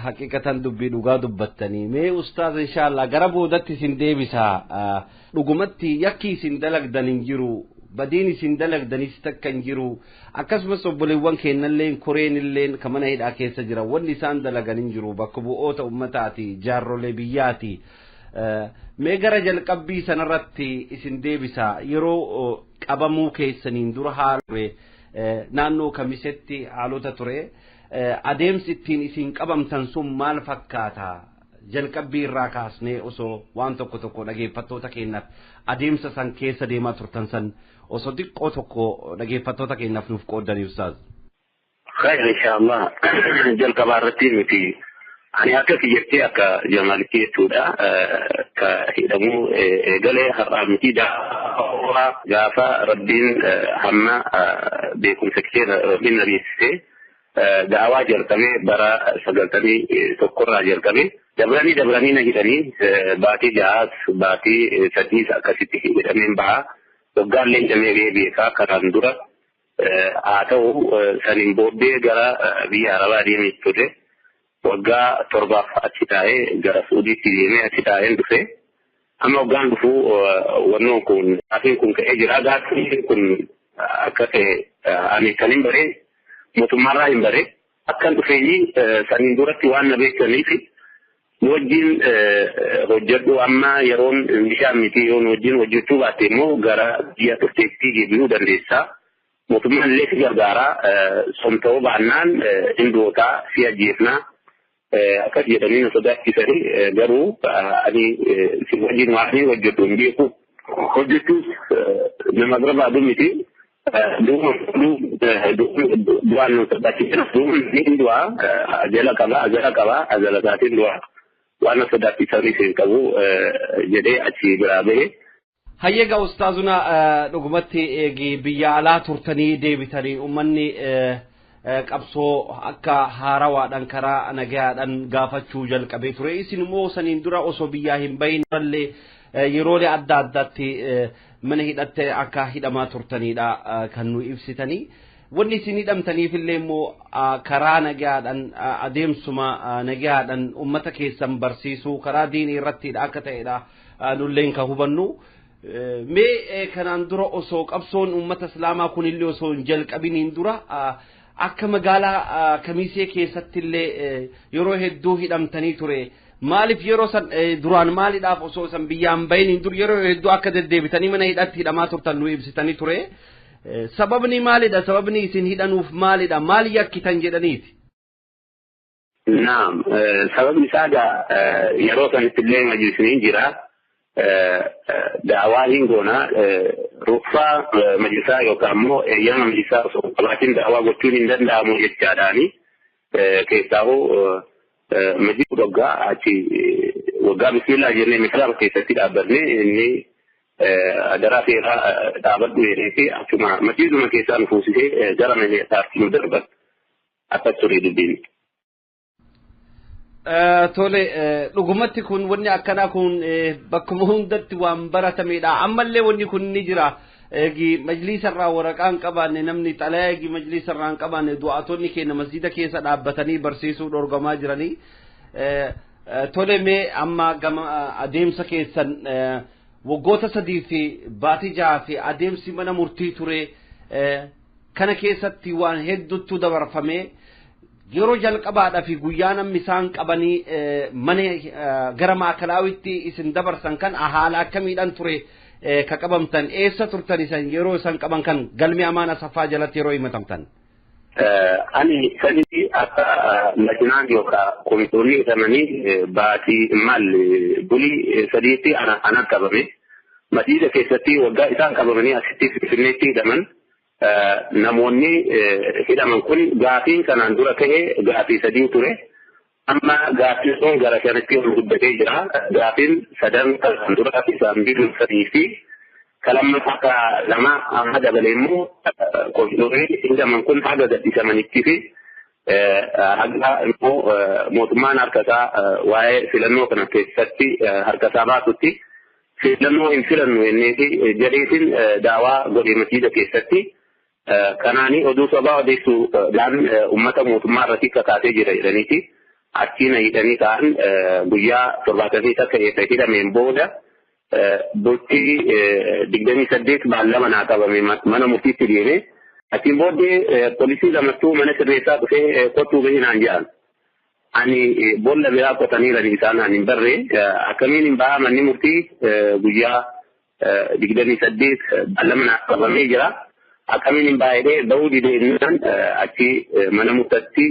haqiqatan dubbii dhugaa dubbattanii mee ustaaz inshallah gara boodatti isin deebisa dhugumatti yakki isin dalagdan hin jiru badiin isin dalagdanis takka hin jiru akkasumas obboleewwan kennallee koreenillee kamana hidhaa keessa jira wanni isaan dalagan hin jiru bakka bu'oota ummataati jaarrolee biyyaati mee gara jalqabbii sanarratti isin deebisa yeroo qabamuu keessaniin dura haala naannoo kamisetti haalota ture adeemsi ittiin isin qabamtan sun maal fakkaata jalqabbii irraa kaasnee osoo waan tokko tokko dhageeffattoota keenyaaf adeemsa san keessa deemaa turtan san osoo xiqqoo tokko dhageeffattoota keenyaaf nuuf qooddanii ustaaz. Khayr inshallah jalqabaa irratti miti ani akka kiyyatti akka Jamaalitti jechuudha ka hidhamuu eegalee har'aa miti gaafa rabbiin hamma beekumsa kee rabbiin nabiisisee daawaa jalqabee bara 91 jalqabee dabranii na hidhanii baatii 6 baatii 3 akkasitti hidhameen bahaa waggaallee hidhamee beekaa kanaan dura haa ta'u saniin booddee gara biyya arabaa deemee ture waggaa 7 achi taa'ee gara Suudiitti deemee achi taa'een dhufe amma waggaan dhufu wannoon kun gaafiin kun ka'ee jira gaafiin kun akka ta'e ani kan hin bare mootummaarraa hin bare akkan dhufeenyi saniin duratti waan na beekaniif wajjin hojjedhu amma yeroon bishaan miti yoon wajjin hojjechuu baatte immoo gara biyya turteetti deebi'uu dandeessaa mootummaan illee si gargaaraa somta'uu baannaan hindootaa si ajjeefnaa akkas jedhanii na sodaachisanii garuu ani si wajjin waan hojjedhu hin beeku hojjechuus nama barbaadu miti du'aan nu sodaachisan du'uun du'aa ajala qaba ajala isaatiin du'aa waan na sodaachisanii hin qabu jedhee achi biraa bahe. Hayyeega ustaazuna dhugumatti eegi biyya alaa turtanii deebitanii ummanni qabsoo akka haarawaadhaan karaa nagayaadhaan gaafachuu jalqabee ture isin immoo saniin dura osoo biyyaa hin bahin illee yeroolee adda addaatti mana hidhatte akka hidhamaa turtanidha kan nu ibsitanii wanni isin hidhamtaniif illee immoo karaa nagayaadhaan adeemsuma nagayaadhaan ummata keessan barsiisuu karaa diinii irrattidha akka ta'edha nulleen ka hubannu mee kanaan dura osoo qabsoon ummata islaamaa kunillee osoo hin jalqabiniin dura akka magaalaa Kamisee keessatti illee yeroo hedduu hidhamtanii ture maaliif yeroo san duraan maaliidhaaf osoo san biyyaan bahin dur yeroo hedduu akka deddeebitanii mana hidhatti hidhamaa turtan nu ibsitanii ture sababni maalidha sababni isin hidhanuuf maalidha maali yakkitan jedhaniiti. Naam sababni isaa yeroo sanitti illee majlisni jira daawaa hin goona ruqsaa majlisaa yookaan immoo eeyyama majlisaa osoo qabaatiin daawaa gochuun hin danda'amu jechaadhaani keessaahuu majlisni waggaa bismillah jennee mislaama keessatti dhaabbanne inni adaraa seeraa dhaabadhu jedhee fi achuma majlisuma keessaa nu fuusisee gara manneetaatti nu darban akkas ture dubbiin. Tole dhugumatti kun wanni akkanaa kun bakkuma hundatti waan baratamedha ammallee wanni kun ni jira egi majlisarraa waraqaan qabaanne namni xalayaa egi majlisarraa hin qabaanne du'aatonni keenya masjida keessa dhaabbatanii barsiisuu dhorgamaa jiranii tole mee amma gama adeemsa keessan waggoota 3 fi baatii 6 fi adeemsi mana murtii ture kana keessatti waan hedduutu dabarfamee yeroo jalqabaadhaa fi guyyaa namni isaan qabanii mana gara maakalawitti isin dabarsan kan haala akkamiidhaan ture ka qabamtan eessa turtan isan yeroo isan qaban kan galmi amaana safaa jalatti yeroo himatamtan. Ani sanitti akka lajnaan yookaan komitoonni hidhamanii baatii maal bulii 3tti ana qabame madiida keessatti waggaa isaan qabamanii asitti finfinneetti hidhaman. Namoonni hidhaman kun gaafiin kanaan dura ta'e gaafii 3 ture amma gaafiin sun gara kanatti ol guddatee jira gaafiin 3 kanaan dura isaan bidiru 3 fi kalammataa lama amma dabalee immoo komitoonni hidhaman kun haga gadhiisamanitti fi haga immoo mootummaan harkasaa waa'ee filannoo kana keessatti harkasaa baasutti filannoo hin filannu jenneeti jedheetiin daawaa godhe masjiida keessatti kanaanii oduu sobaa odeessuudhaan uummata mootummaa irratti kakaatee jira jedhaniiti achiin hidhanii ka'an guyyaa 70 akka hidhameen booda bultii 28 baallama naa qabame mana murtiitti deeme achiin booddee poolisii lamattuu mana sirreessaa dhufee kottuu bahinaan jedhan ani boolla biraa qotaniirani isaan ani hin barree akkamiin hin ba'a manni murtii guyyaa 28 baallama naa qabamee jira akkamiin hin baay'ee ba'uu dideenyaan achi mana murtatti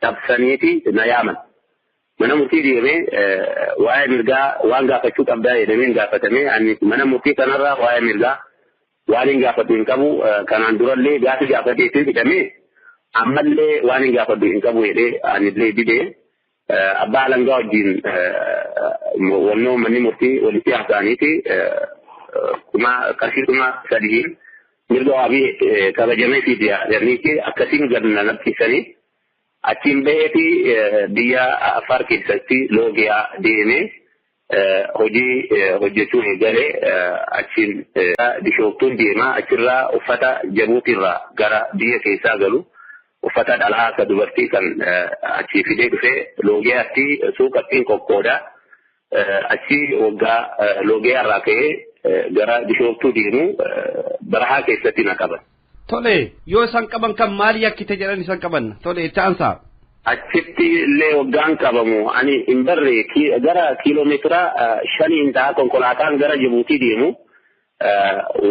cabsaniiti na yaaman. Mana murtii deemee waa'ee mirgaa waan gaafachuu qabdaa jedhameen gaafatamee ani mana murtii kanarraa waa'ee mirgaa waan hin gaafatu hin qabu kanaan durallee gaafa gaafateetiin hidhamee ammallee waan hin gaafatu hin qabu jedhee anillee didee abbaa alangaa wajjin wannoo manni murtii walitti haasa'aniiti qarshii kuma sadiin mirga waabii kabajamee fi jedhaniiti akkasiin ganna nabsiisanii achiin ba'eeti biyya Affaar keessatti loogiyaa deemee hojii hojjechuu eegalee achiin bishooftuun deemaa achirraa uffata jabuutirraa gara biyya keessaa galu uffata dhalaa akka dubartii kan achii fidee dhufee loogiyaatti suuqattiin qoqqoodaa achii waggaa loogiyaarraa ka'ee gara bishooftuu deemu barahaa keessatti na qaban. Tole yoo isaan qaban kan maali yakkite jedhan isaan qaban tole itti aansaa. Achitti illee waggaan qabamu ani hin barree gara kiiloomeetira 5 ta'a konkolaataan gara Jibuutii deemu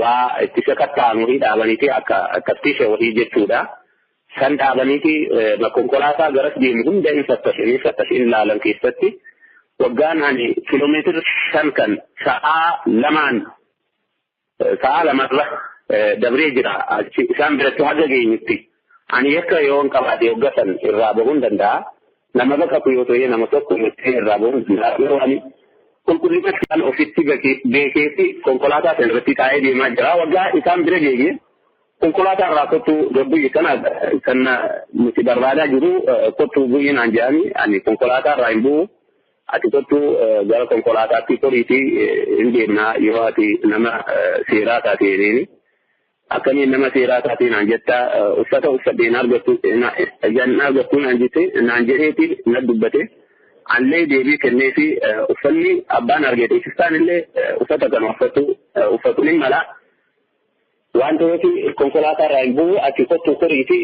waa itti sakatta'anii dhaabaniiti akka tiisha wahii jechuudha. San dhaabaniiti konkolaataa garas deemu hunda hin fattashin ilaalan keessatti waggaan ani kiiloomeetira 5 kan sa'a lamarra dabree jira isaan biratti haga geenyutti ani yakka yoon qabaate hoggatan irraa bahuun danda'a nama baqatu yoo ta'e nama tokko irraa bahuun danda'a yeroo ani qulqullina kan ofitti beekeetti konkolaataa sana irratti taa'ee deemaa jira waggaa isaan bira geenye konkolaataa irraa kottu gabbii kan nuti barbaadaa jiru kottu bu'inaan jedhanii ani konkolaataa irraa hin bu'u ati kottu gara konkolaataatti qoriitii hin deemnaa yoo ati nama seeraa taateeniini. Akkamiin nama seeraa taateen naan jetta uffata uffadheen argattu naan jedheeti na dubbate allee deebii kennee fi uffanni abbaan argate isaan illee uffata kana uffatu ni mala waan ta'eef konkolaataa irraa hin bu'u achi kottu qoriiti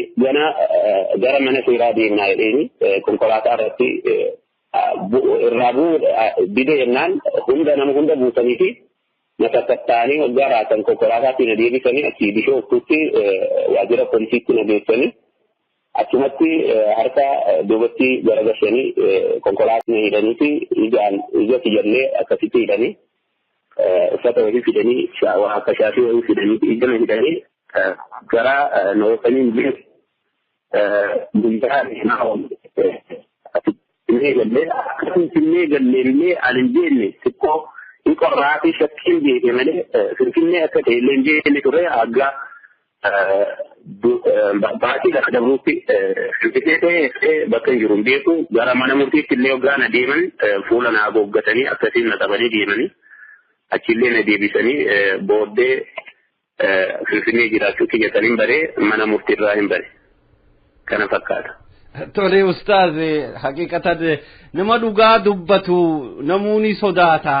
gara mana seeraa deemnaa jedheeni konkolaataa irratti irraa bu'u didee jennaan nama hunda buusanii fi Nakakataanii waggaa raatan konkolaataa na deebisanii achii bishooftuutti waajjira poolisiitti na geessanii achumatti harka duubatti garagalchanii konkolaataa hidhaniiti ija fijallee akkasitti hidhanii uffata wayii fidanii akka shaashii wayii fidanii ijama hidhanii gara noofaniin guyyaa finfinnee galleellee alin jeenne xiqqoo Inqorraati shakkiin beekee malee finfinnee akka ta'e illee jeelli ture hagga baatii lafa dabruutti finfinnee ta'ee bakka hin jiru beeku gara mana murtiitti illee waggaan adeeman fuula naa goggatanii akkasiin na qabanii deemanii achillee na deebisanii booddee finfinnee jiraachuu kiyyataniin baree mana murtiirraa hin bare kana fakkaata. Tole ustaaz haqiqatan nama dhugaa dubbatu namuuni sodaata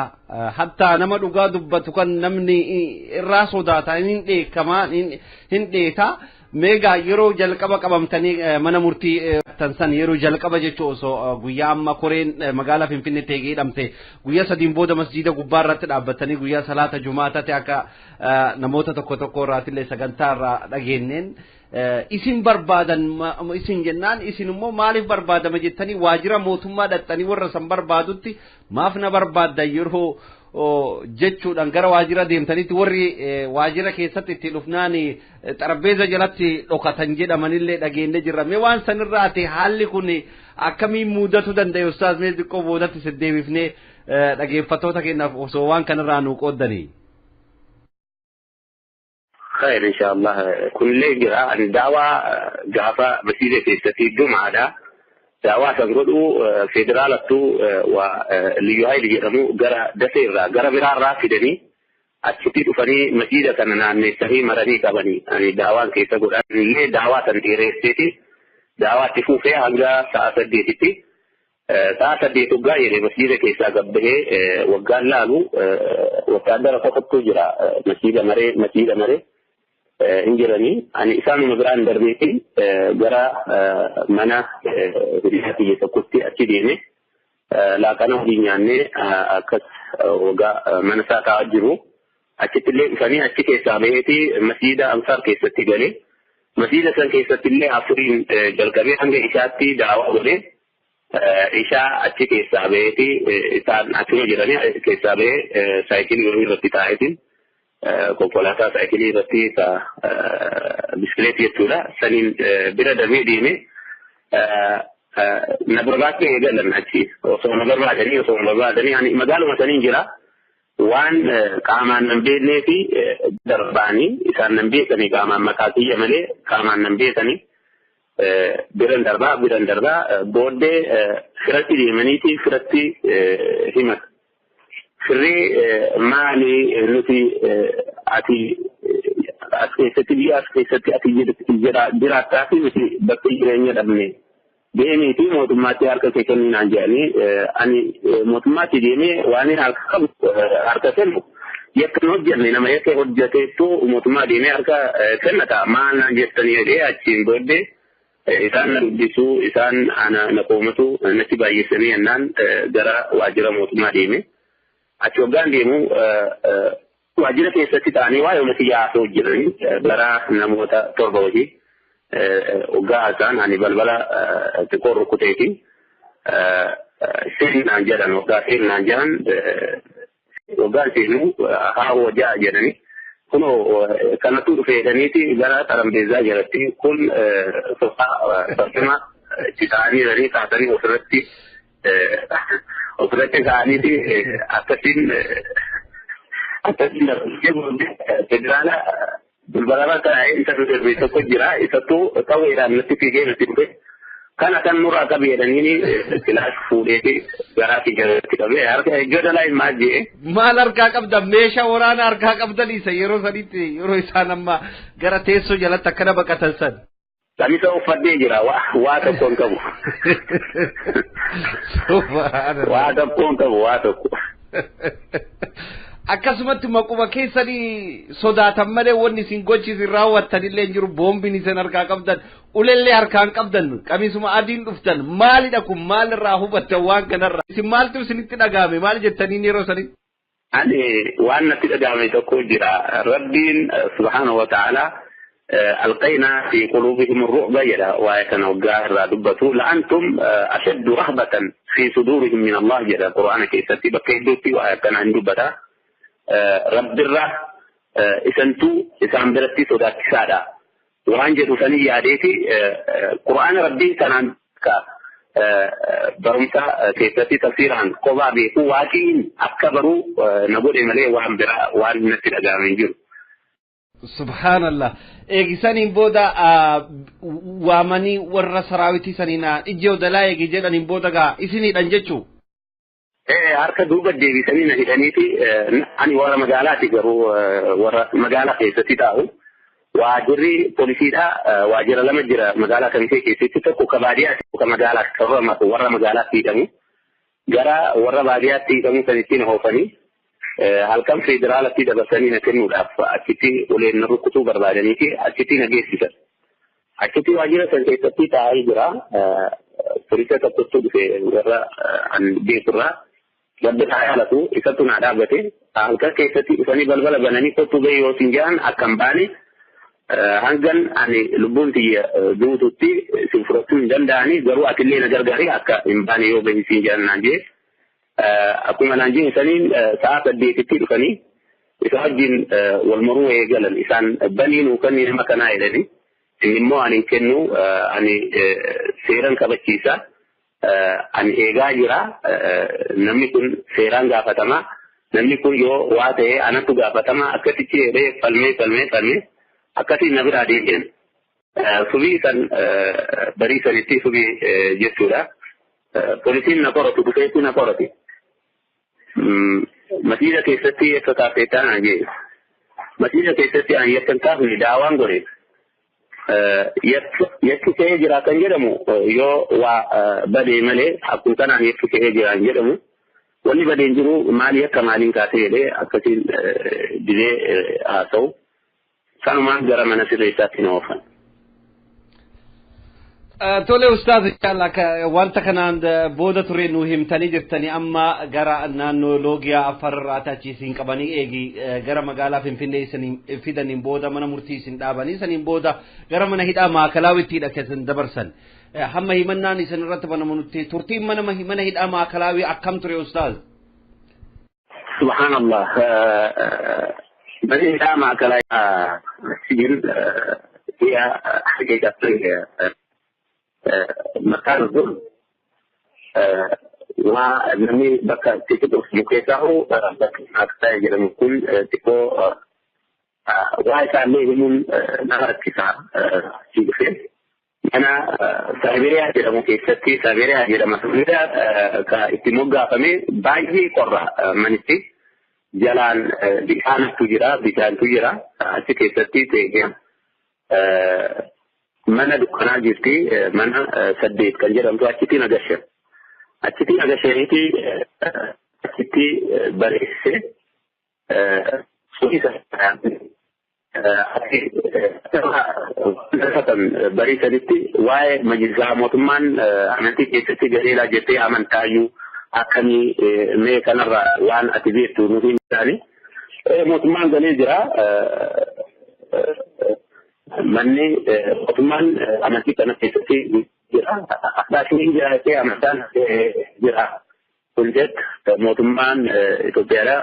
hatta nama dhugaa dubbatu kan namni irraa sodaata hin dheekama hin dheeta meegaa yeroo jalqaba qabamtanii mana murtii tansan yeroo jalqaba jechuu osoo guyyaa amma koreen magaalaa Finfinnee teegee hidhamte guyyaa sadiin booda masjiida gubbaa irratti dhaabbatanii guyyaa salaata jumaataatti akka namoota tokko irraatillee sagantaa irraa dhageenyeen isin barbaadan isin jennaan isin immoo maaliif barbaadama jettanii waajjira mootummaa dhaxxanii warra san barbaadutti maaf na barbaaddan yeroo jechuudhaan gara waajjira deemtanitti warri waajjira keessatti itti dhufnaan xarbeeza jalatti dhokatan jedhamanillee dhageenye jirra mee waan sanirraa ta'e haalli kun akkamiin mudatu danda'e ustaaz mee xiqqoo boodatti seddeebifnee dhageeffattoota keenyaaf osoo waan kanarraa nuu qooddanii. خير إن شاء الله كل جرا الدعوة جافا مسيرة في السفيد جمعة daawaa san godhu federaalattu waa liyyuu haayili jedhamu gara daseerraa gara biraarraa fidanii achitti dhufanii masjiida kana naanneessanii maranii qabanii ani daawaan keessa godhan illee daawaa san dheeresseeti daawaatti fuufee hanga sa'a 8tti sa'a 8 waggaa jedhee masjiida keessaa gabbahee waggaan laalu waggaadara qofatu jira masjiida maree injiranii ani isaanuma biraan darbeeti gara mana hiriyaatti tokkotti achi deeme laaqana hojii nyaannee akkas waggaa mana isaa taa'aa jiru achitti illee dhufanii achi keessaa baheeti masjiida Ansaar keessatti galee masjiida san keessatti illee afuriin jalqabee hanga ishaatti daawaa godhee ishaa achi keessaa baheeti isaan achuma jiranii keessaa bahee saayikilii irratti taa'eetiin konkolaataa saayikilii irratti biskileetii jechuudha saniin bira darbee deeme na barbaachee eegalan achi osoo na barbaadanii ani magaaluma saniin jira waan qaamaan nan beeknee fi darbaanii isaan nan beekanii qaamaan maqaa kiyya malee qaamaan nan beekanii biran darbaa booddee firatti deemaniiti firatti himata. Firree maali nuti ati as keessatti ati jiraattaa fi nuti bakka jireenya dhabne deemiitii mootummaatti harka kee kenninaan jedhanii ani mootummaatti deemee waan harka kennu yakka hojjenne nama yakka hojjeteettu mootummaa deemee harka kennata maal naan jettanii jedhee achiin booddee isaan na dubbisuu isaan na qoomatu natti baay'isanii jennaan gara waajjira mootummaa deeme. Achi waggaan deemu waajjira keessatti ta'anii waa'ee uummata yaasoo hojjetanii bara namoota 7 hojii waggaa isaan ani balbala xiqqoo rukkuteeti seenaan jedhan waggaan seenuu haa hojjaa jedhanii kunoo kanatu dhufeedhaniiti gara xarambeezaa jalatti kun soofaa itti ta'anii kaasanii ofirratti ta'aniiti akkasiin federaala bulbala ta'ee isa darbee tokko jira isattuu qawweedhaan natti fiigee natti dhufe kana kan nurraa qabeedhaniini kilaas fuudheeti garaa fi jalatti qabee harka eeggadalaa himaa jee. Maal harkaa qabdan meeshaa waraanaa harkaa qabdan isa yeroo sanitti yeroo isaan amma gara teessoo jalatti akkana baqatan san. Kamisa uffadhee jira waa tokko hin qabu. Waa tokko. Akkasumatti maquma keessanii sodaatan malee wanni isin gochiisin raawwattanillee jiru boombiin isin harkaa qabdan ulellee harkaan qabdan qamisuma adiin dhuftan maalidha kun maalirraa hubattan waan kanarraa isin maaltu isinitti dhagahame maal jettaniin yeroo sanitti. Ani waan natti dhagahame tokko jira rabbiin subhaanahu wa ta'ala. ألقينا في قلوبهم الرعب يلا وآية وقاه الرادبة لأنتم أشد رهبة في صدورهم من الله يلا القرآن كيستي بكيدوتي وآية كان عنده بدا رب الرح إسان برتي صداك سادا وانجد سني ياديتي قرآن ربي كان عنك برمسا كيستي تفسير عن قضاء بيكو واكين أكبروا نقول إماليه وعن برا وعن نسل أجامين جرو Subhanallah. Eegisaniin booda waamanii warra saraawitii saniinaan ijoo dalaa eegi jedhaniin booda gaa isiniidhaan jechuu. Harka duuba deebisanii na hidhaniiti ani warra magaalaati garuu warra magaalaa keessatti taa'u. Waajirri poolisiidha waajira 2 jira magaalaa kamisee keessatti tokko ka baadiyyaatti tokko magaalaa qabama warra magaalaatti hidhamu. Gara warra baadiyyaatti hidhamu sanittiin hoofanii. Halkan federaalatti dabarsanii na kennuudhaaf achitti uleen na rukkutuu barbaadanii fi achitti na geessisan. Achitti waajjira san keessatti taa'ee jira. Poolisa tokkotu dhufe warra beekurraa gadda taa'ee alatu isattu naa dhaabbate. Halkan keessatti dhufanii balbala bananii kottu gahee yoo sin jedhan akka hin baane hangan ani lubbuun tiyya guututti sin fudhachuu hin danda'anii garuu atillee na gargaari akka hin baane yoo bahi sin jedhan naan jee. Akkuma naan jee saniin sa'a 8tti dhufanii isa wajjin wal maruu eegalan isaan baniinuu kan nama kanaa jedhanii inni immoo ani kennu ani seeran kabachiisa ani eegaa jira namni kun seeraan gaafatama namni kun yoo waa ta'e anatu gaafatama akkasitti jedhee falmee akkasiin na biraa deebi'an. subii kan barii sanitti subii jechuudha. Poolisiin na qoratu dhufeetti na qorate. Masiida keessatti akka taafeettaan aan jedhe. Masiida keessatti aan yakkan taafni daawaan godhe. Yakki ka'ee jira kan jedhamu yoo waa badee malee akkuma kanaan yakki ka'ee jira kan jedhamu wanni badeen jiru maali akka maaliin kaasee jedhee akkasiin dibee haasa'u kanumaan gara mana sirreessaatti na oofan. Tole ustaaz inshallah wanta kanaan booda ture nu himtanii jirtanii amma gara naannoo loogiyaa afarraa tachiisiin qabanii eegi gara magaalaa Finfinnee isiniin fidaniin booda mana murtii isin dhaabanii saniin booda gara mana hidhaa maakalaawittiidha keessan dabarsan hamma himannaan isin irratti banamutti turtiin mana hidhaa maakalaawii akkam ture ustaaz? Subhanallah mana hidhaa maakalaawii sijin hiya haqiqatan مكان الظلم ونمي بكا تكتب مكيساهو بكا أكتا يجرم كل تكو وهي كان ليه من نهر الكسار شيء خير أنا سابيريا جرم كيستي سابيريا جرم سابيريا كاستموغا فمي بايجي قرى منستي جلال بيحانة تجرى بيحان تجرى كيستي تيجي mana dukkanaa jirti mana saddeet kan jedhamtu achitti nagashe achitti bareesse suisa barii saditti waa'ee majlisaa mootummaan amantii keessatti gareelaa jettee amantaayyuu akkamii mee kanarra waan ati beektu nuti hin taane mootummaan galee jira. Manni mootummaan amantii kana keessatti jira. Akkaashni jiraatee amantaan jira. Kun jecha mootummaan Itoophiyaadha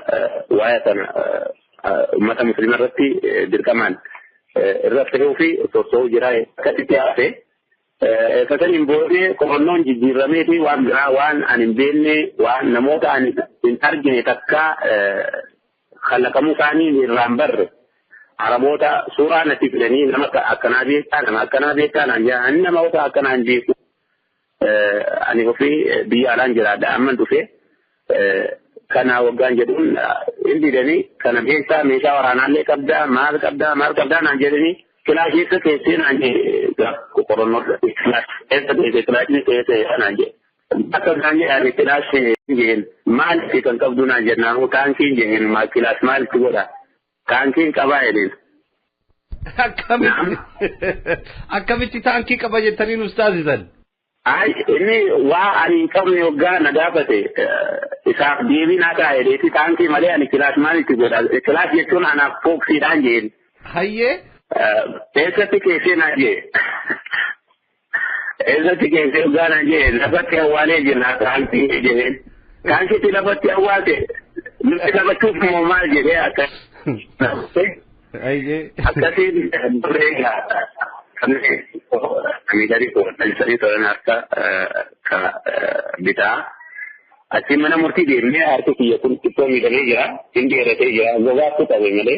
waa'ee kana uummata musliima irratti dirqamaan irra fedhuu fi soso'uu jira. Akkasitti hafe kasaniin boodee qorannoon jijjiiramee fi waan biraa waan ani hin beekne waan namoota ani hin argine takka kalaqamuu isaanii irraan barre. Araboota suuraa natti fidanii nama akkanaa beektaa naan jedhan namoota akkanaa hin beeku. Ani ofii biyya alaan jiraadha amman dhufe kana waggaan jedhuun hin didanii kana beektaa meeshaa waraanaallee qabdaa maal qabdaa naan jedhanii kilaasheessa keessee naan jedhe qorannoo kilaashni keessee naan jedhe. Akka naan jedhan kilaashee jeen maalitti kan qabdu naan jennaan taankiin jeen kilaash maalitti godha. Taankii qabaa jedheen. Akkamitti taankii qaba jettanii nu taasisan? Inni waa ani hin qabne waggaa na gaafate isaaf deebii naa kaa'eeti taankii malee ani kilaash maalitti godha. Kilaash jechuun anaaf fooksiidhaan jeen. Hayyee? Eessatti keessee naan jee. Eessatti keessee waggaa naan jee lafatti awwaalee jenna taankii jedheen. Taankiitti lafatti awwaate nuti taphachuuf moo maal jedhee akka. Akkasiin dureegaa miidhaganii qoodanii tolan harka bitaa achi mana murtii deemnee harki kiyya kun xiqqoo miidhagee jira hin dheeratee jira gogaatti qabe malee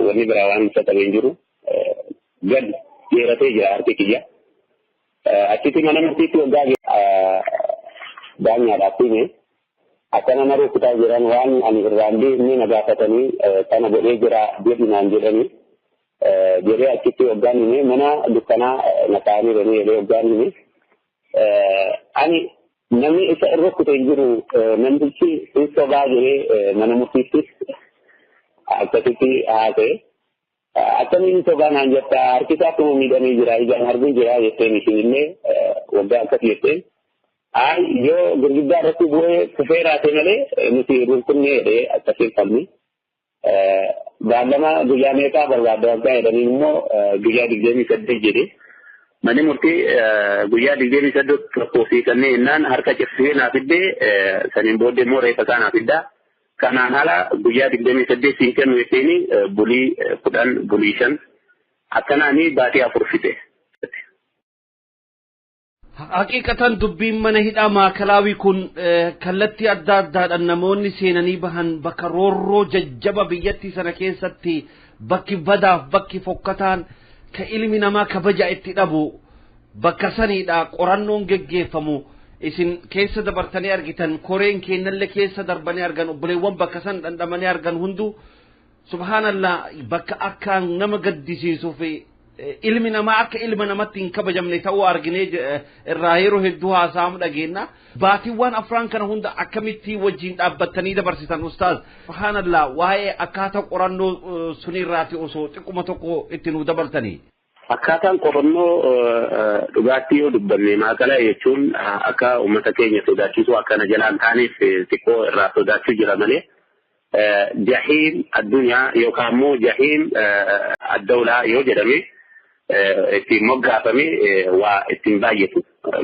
wanni biraa waan isa qabee hin jiru gad dheeratee jira harki kiyya achitti mana murtiitti waggaa daanyaadhaaf hime akkana naruu kutaa jiran waan ani irraan deemnee na gaafatanii kana godhee jira jedhinaan jedhanii jedhee achitti waggaan hime mana dukkanaa na kaa'anii jedhanii jedhee waggaan hime ani namni isa irra kutee jiru namtichi hin sobaa jedhee mana murtiitti akkasitti haasa'e akkamiin sobaa naan jettaa harki isaa akkuma miidhamee jira ijaan arguun jira jetteen isinillee waggaa akkas jetteen. Yoo gurguddaa irratti bu'ee kufeeraate malee nuti rukunee jedhee akkasiin qabni. Baallama guyyaa meeqaa barbaadda waggaa jedhanii immoo guyyaa 28 jedhe. Manni murtii guyyaa 28 tokkoofii kanneen jennaan harka cimsee naa fiddee saniin booddee immoo reeffa isaa naa fiddaa. Kanaan haala guyyaa 28 siin kennu jetteeni bulii 10 bulii 5 akkanaanii baatii 4 fide. Haqiqatan dubbiin mana hidhaa maakalaawii kun kallattii adda addaadhaan namoonni seenanii bahan bakka roorroo jajjaba biyyattii sana keessatti bakki badaaf bakki fokkataan ka ilmi namaa kabaja itti dhabu bakka saniidha qorannoon geggeeffamu isin keessa dabartanii argitan koreen keennalle keessa darbanii argan obboleewwan bakka san dhandhamanii argan hundu subhanallah bakka akka nama gaddisiisuu fi ilmi namaa akka ilma namatti hin kabajamne ta'uu arginee irraa yeroo hedduu haasa'amu dhageenya baatiiwwan afran kana hunda akkamitti wajjin dhaabbatanii dabarsitan ustaaz subhanallah waa'ee akkaataa qorannoo sunirraati osoo xiqquma tokko itti nu dabaltanii akkaataan qorannoo dhugaatii yoo dubbanne maaqalaa jechuun akka uummata keenya sodaachisu akkana jalaan taaneef xiqqoo irraa sodaachuu jira malee jahiim addunyaa yookaan immoo jahiim addawlaa yoo jedhame ittiin moggaafame waa ittiin baay'atu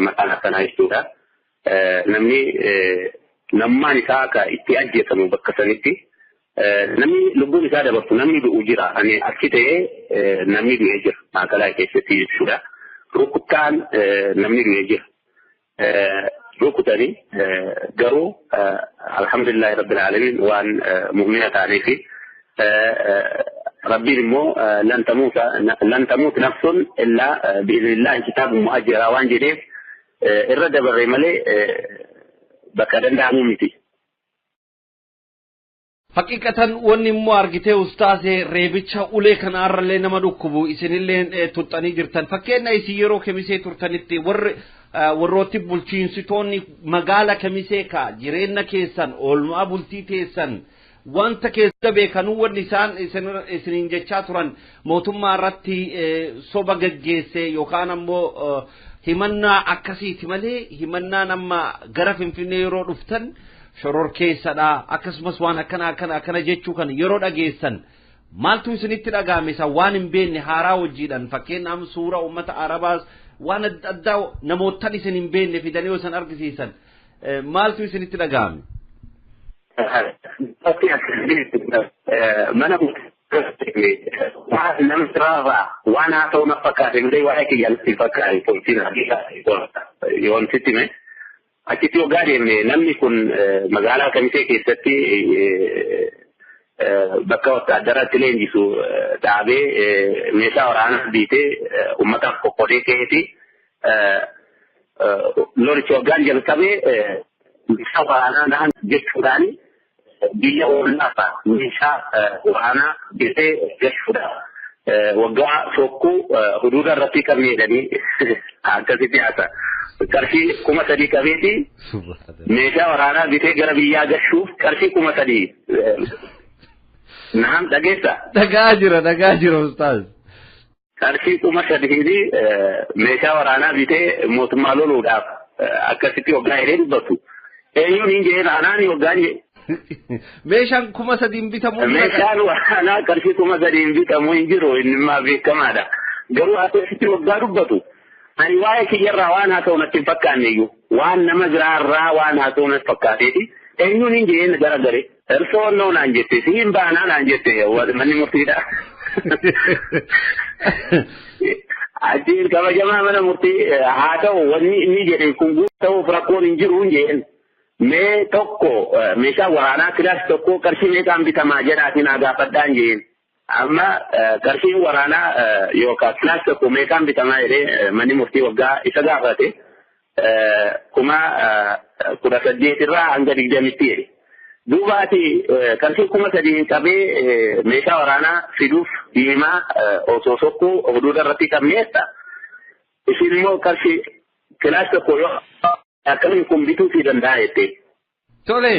maqaan akkanaa jechuudha. Namni namummaan isaa akka itti ajjeefamu bakka sanitti namni lubbuun isaa dabartu namni du'u jira. Ani achi ta'ee namni du'ee jira maaqalaa keessatti jechuudha. Rukuttaan namni du'ee jira. Rukutanii garuu alhamdulillahi rabbil alamin waan mu'mina ta'anii fi ربي المو لن تموت نفس إلا بإذن الله كتاب مؤجر وان جديد الرد بالرمالي بكرن دعمومتي حقيقة واني مو أرغتي أستاذ ريبتشا أولي كان أرلي نما دكبو إسن اللي تلتاني جرتان فكينا يسيرو كميسي تلتانيتي warrooti bulchiinsitoonni magaala kamisee ka jireenna keessan oolmaa bultii teessan wanta keessa beekanuu wanni isaan isiniin jechaa turan mootummaa irratti soba gaggeesse yookaan ammoo himannaa akkasiiti malee himannaa nama gara Finfinnee yeroo dhuftan shoror keessadha akkasumas waan akkana jechuu kan yeroo dhageessan maaltu isinitti dhagaame isa waan hin beekne haaraa wajjiidhan fakkeenyaaf suura uummata arabaas waan adda namoota isin hin beekne fidanii osan argisiisan maaltu isinitti dhagaame mana waan namni raava waan haa ta'u na fakkaate illee waa'ee kiyyaalatti fakkaate poolisiin yoon sittime achitti yoo gaadheemne namni kun magaalaa kamisee keessatti bakka wattaaddaratti leenjisu dhaabee meeshaa waraanaa biitee uummataaf qoqqoodee keeti loricha waggaan jalqabee meeshaa waraanaa dhahan jechuudhaani biyya oolaa meeshaa waraanaa biitee jechuudha waggaa sokkuu huduuda irratti qabneedhanii akkasitti haasa qarshii 3,000 qabeeti meeshaa waraanaa bitee gara biyyaa gashuuf qarshii 3,000 نعم دقاجر أستاذ كارشي كوما شديدي ميشا ورانا بيته موتمالو لوداف أكاسيتي وغايرين بطو أيون إنجي راناني وغاني ميشا كوما سدين بيتا مو ميشا ورانا كارشي كوما سدين بيتا مو إنجيرو إنما بيكمادا قالوا أكاسيتي وغارو بطو أني وايك يرى وانا تونا تنفكانيو وان نمزرار را وانا تونا تفكاتيتي أيون إنجي نجرى Erso no nanjete simba na nanjete mani murtida ajil kama jama mana murti hata wani ni jere kungu taw frakor injiru njen me tokko me sha warana class tokko karshi me kan bitama jara tina ga paddan njen amma karshi warana yo ka class tokko me kan bitama ire mani murti wagga isa gafate kuma kuda saddeetirra hanga digdamitti duubati karshii 3,000 qabee meeshaa waraanaa fiduuf diimaa osoo sokkuu huduuda irratti qabneessa isin immoo karshii kilaas tokko yoo akkamiin kun bituu fi danda'a jettee. Tole.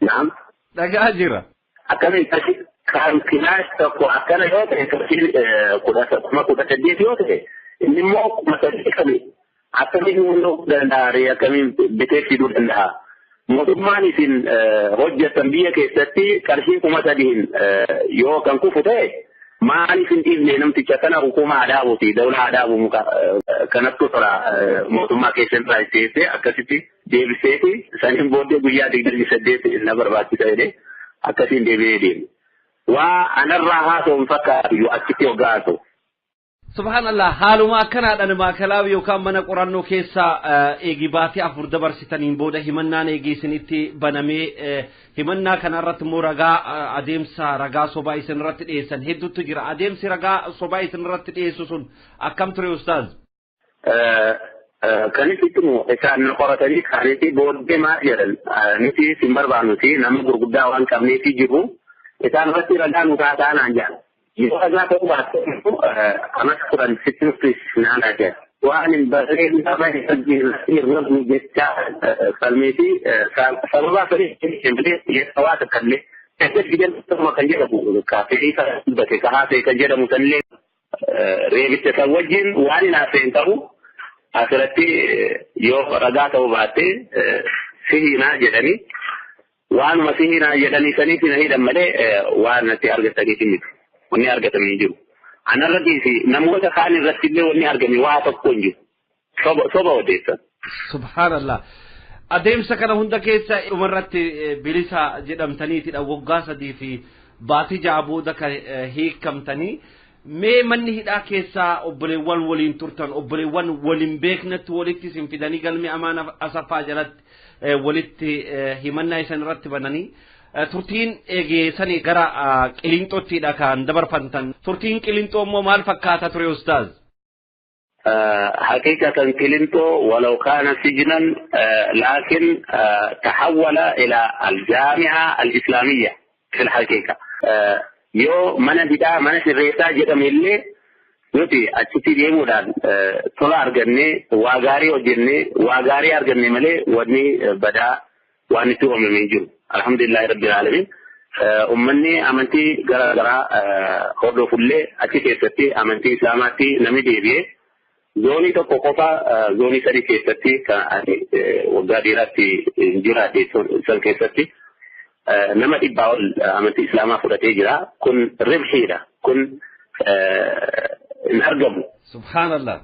Naam. Dhagaa jira. Akkamiin karshii kilaas tokko akkana yoo ta'e karshii 18,000 yoo ta'e inni immoo 3,000 qabe akkamiin hunduu danda'a akkamiin bitee fiduu danda'a. mootummaan isin hojjetan biyya keessatti qarshii 3,000 yoo kan kufu ta'e maaliif hin dhiifne namticha kana hukumaa adaabuuti dawlaa adaabu kanattu tura mootummaa keessatti raayiteessee akkasitti deebiseeti saniin booddee guyyaa 28 na barbaachisa jedhee akkasiin deebi'ee deemu. Waa anarraa haasa'u fakkaatu yoo achitti hoggaatu. subhanallah haaluma akkanaadhaan maakalaawi yookaan mana qorannoo keessa eegibaatii afur dabarsitaniin booda himannaan eegisinitti banamee himannaa kanarratti immoo ragaa adeemsa ragaa sobaa isinirratti dhiyeessan hedduutu jira adeemsi ragaa sobaa isinirratti dhiyeessu sun akkam ture ustaaz kanisitti immoo isaan qoratanii kaanitti booddee maal jedhan nuti sin barbaannuti nama gurguddaa waan qabneefi jiru isaan irratti ragaa nu taataanaan jedhan yoo ragaa ta'uu baatte amas kudhan sitti nuti naanaa jedhan waan hin barreen nama irratti jecha falmeefi sababaa sadii shembilee yeessawaa takkaallee keessatti jedhamu kan jedhamu kaafee dubbate kahaasee kan jedhamu sanillee reebicha kan wajjin waan hin haaseen ta'u asirratti yoo ragaa ta'uu baatte sihiinaa jedhanii waanuma sihiinaa jedhanii saniif hin hidhan malee waan natti argataniif hin jiru wanni argatanii jiru anarratti fi namoota kaan irratti illee wanni argame waa tokko hin jiru soba odeessan subhanallah adeemsa kana hunda keessa dhumarratti bilisa jedhamtaniitidha waggaa 3 fi baatii 6 booda kan hiikamtanii mee manni hidhaa keessaa obboleewwan waliin turtan obboleewwan waliin beeknatti walitti isin fidanii galmee amaana asaffaa jalatti walitti himannaa isan irratti bananii turtiin eegeessanii gara qilinxoottidha kan dabarfantan turtiin qilinxoo immoo maal fakkaata ture ustaaz حقيقة كلينتو ولو كان سجنا لكن تحول إلى الجامعة الإسلامية في الحقيقة yoo mana hidhaa mana sirreessaa jedhamillee nuti achitti deemuudhaan tola argannee waa gaarii hojjennee waa gaarii arganne malee wanni badaa waan itti uumamee jiru alhamdulillahi rabbil alamin ummanni amantii garaagaraa hordofullee achi keessatti amantii islaamaatti namni deebi'ee zoonii tokko qofa zoonii 3 keessatti kan waggaa dheeraatti jiraate san keessatti nama dhibbaa ol amantii islaamaa fudhatee jira kun ribxiidha kun hin argamu subhanallah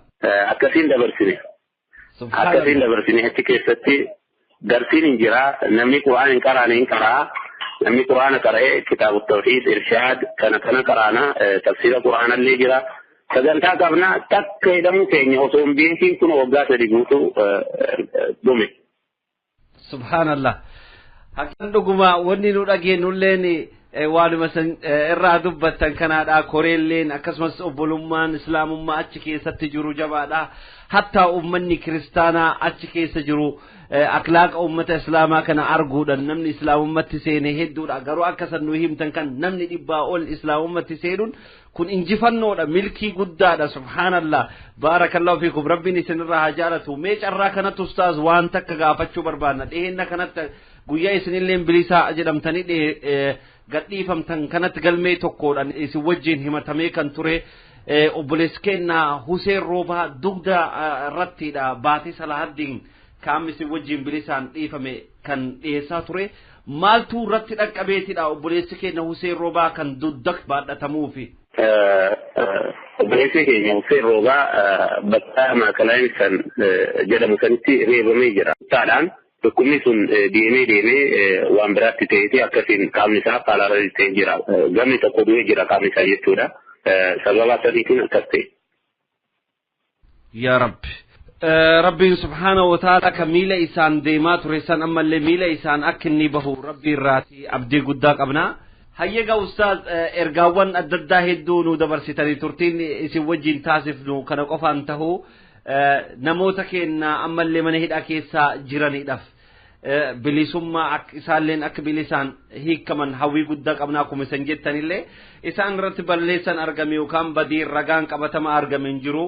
akkasiin dabarsine achi keessatti darsiin hin jira namni qura'aan hin qaraane hin qaraa namni qura'aana qara'ee kitaabu tawxiid irshaad kana qaraana tafsiira qura'aanallee jira sagantaa qabna takka jedhamu keenya osoo hin beekin kun waggaa 3 guutuu dhume subhanallah hakan dhuguma wanni nu dhageenyulleen waanuma irraa dubbattan kanaadha koreelleen akkasumas obbolummaan islaamummaa achi keessatti jiru jabaadha hatta ummanni kiristaanaa achi keessa jiru akhlaaqa ummata islaamaa kana arguudhaan namni islaamummatti seene hedduudha garuu akkasan nu himtan kan namni dhibbaa ol islaamummatti seenuun kun injifannoodha milkii guddaadha subhanallah barakallahu fiikum rabbiin isinirraa haa jaalatu mee carraa kanatti ustaaz waan takka gaafachuu barbaanna dhiheenna kanatti guyyaa isinilleen bilisaa jedhamtanii gadhiifamtan kanatti galmee tokkoodhaan isin wajjin himatamee kan ture obboleessi keenya Huseen Roobaa dugda irrattidha baatii Salahaddiin kaam isin wajjin bilisaan dhiifame kan dhiyeessaa ture maaltu irratti dhaqqabeetidha obboleessi keenya Huseen Roobaa kan dugdak baadhatamuufi obboleessi keenya Huseen Roobaa bakka maakalaan san jedhamu sanitti reebamee jira taadhaan Kunni sun deemee waan biraatti ta'eeti akkasiin qaamni isaa faalaarra ta'ee jira. Gamni tokko du'ee jira qaamni isaa jechuudha. Sababa sadiitiin akkas ta'e. Yaa Rabbi. Rabbiin subhaanahu wa ta'ala kan miila isaan deemaa ture san ammallee miila isaan akka inni bahu Rabbi irraati abdii guddaa qabna. Hayyaga ustaaz ergaawwan adda addaa hedduu nu dabarsitanii turtiin isin wajjin taasifnu kana qofaan tahuu namoota keenya ammallee mana hidhaa keessa jiranidhaaf. bilisummaa isaalleen akka bilisaan hiikaman hawwii guddaa qabna akkuma isin jettanillee isaan irratti balleessan argame yookaan badii ragaan qabatama argame hin jiru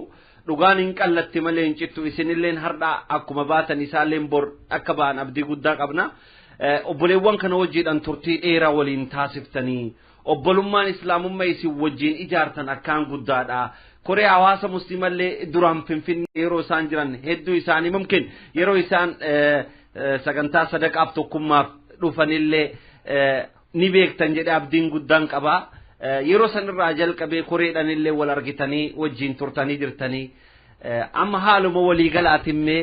dhugaan hin qallatti malee hin cittu isinilleen har'a akkuma baatan isaalleen bor akka ba'an abdii guddaa qabna obboleewwan kana wajjiidhaan turtii dheeraa waliin taasiftanii obbolummaan islaamummaa isin wajjiin ijaartan akkaan guddaadha koree hawaasa musliimallee duraan finfinnee yeroo isaan jiran hedduu isaanii mumkin yeroo isaan sagantaa sadaqaaf tokkummaaf dhufanillee ni beektan jedhe abdiin guddaan qaba yeroo sanirraa jalqabee koreedhanillee wal argitanii wajjiin turtanii jirtanii amma haaluma waliigalaatimee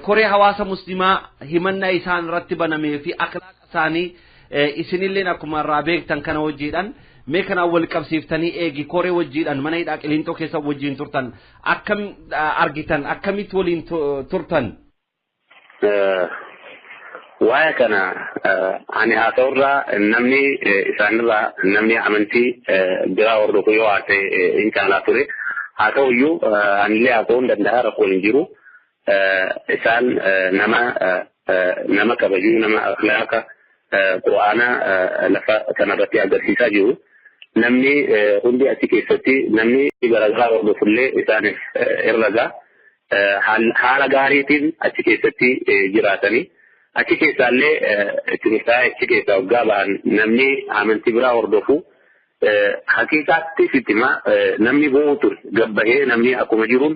koree hawaasa muslimaa himannaa isaan irratti banamee fi akhlaaqa isaanii isinilleen akkuma irraa beektan kana wajjiidhaan mee kana wal qabsiiftanii eegi koree wajjiidhaan mana hidhaa Qiliinxoo keessa wajjiin turtan akkam argitan akkamitti waliin turtan waa'ee kana ani haa ta'urraa namni isaanirraa namni amantii biraa hordofu yoo haa ta'e hin caalaa ture haa ta'uyyuu anillee haa ta'uu hin danda'a rakkoo hin jiru isaan nama kabajuu nama akhlaaqa qura'aana lafa kanarratti agarsiisaa jiru namni hundi achi keessatti namni garaagaraa hordofullee isaaniif irragaa haala gaariitiin achi keessatti jiraatanii achi keessaallee achi keessaa waggaa ba'an namni amantii biraa hordofu haqiiqaatti sittima namni bu'uu ture gabbahee namni akkuma jiruun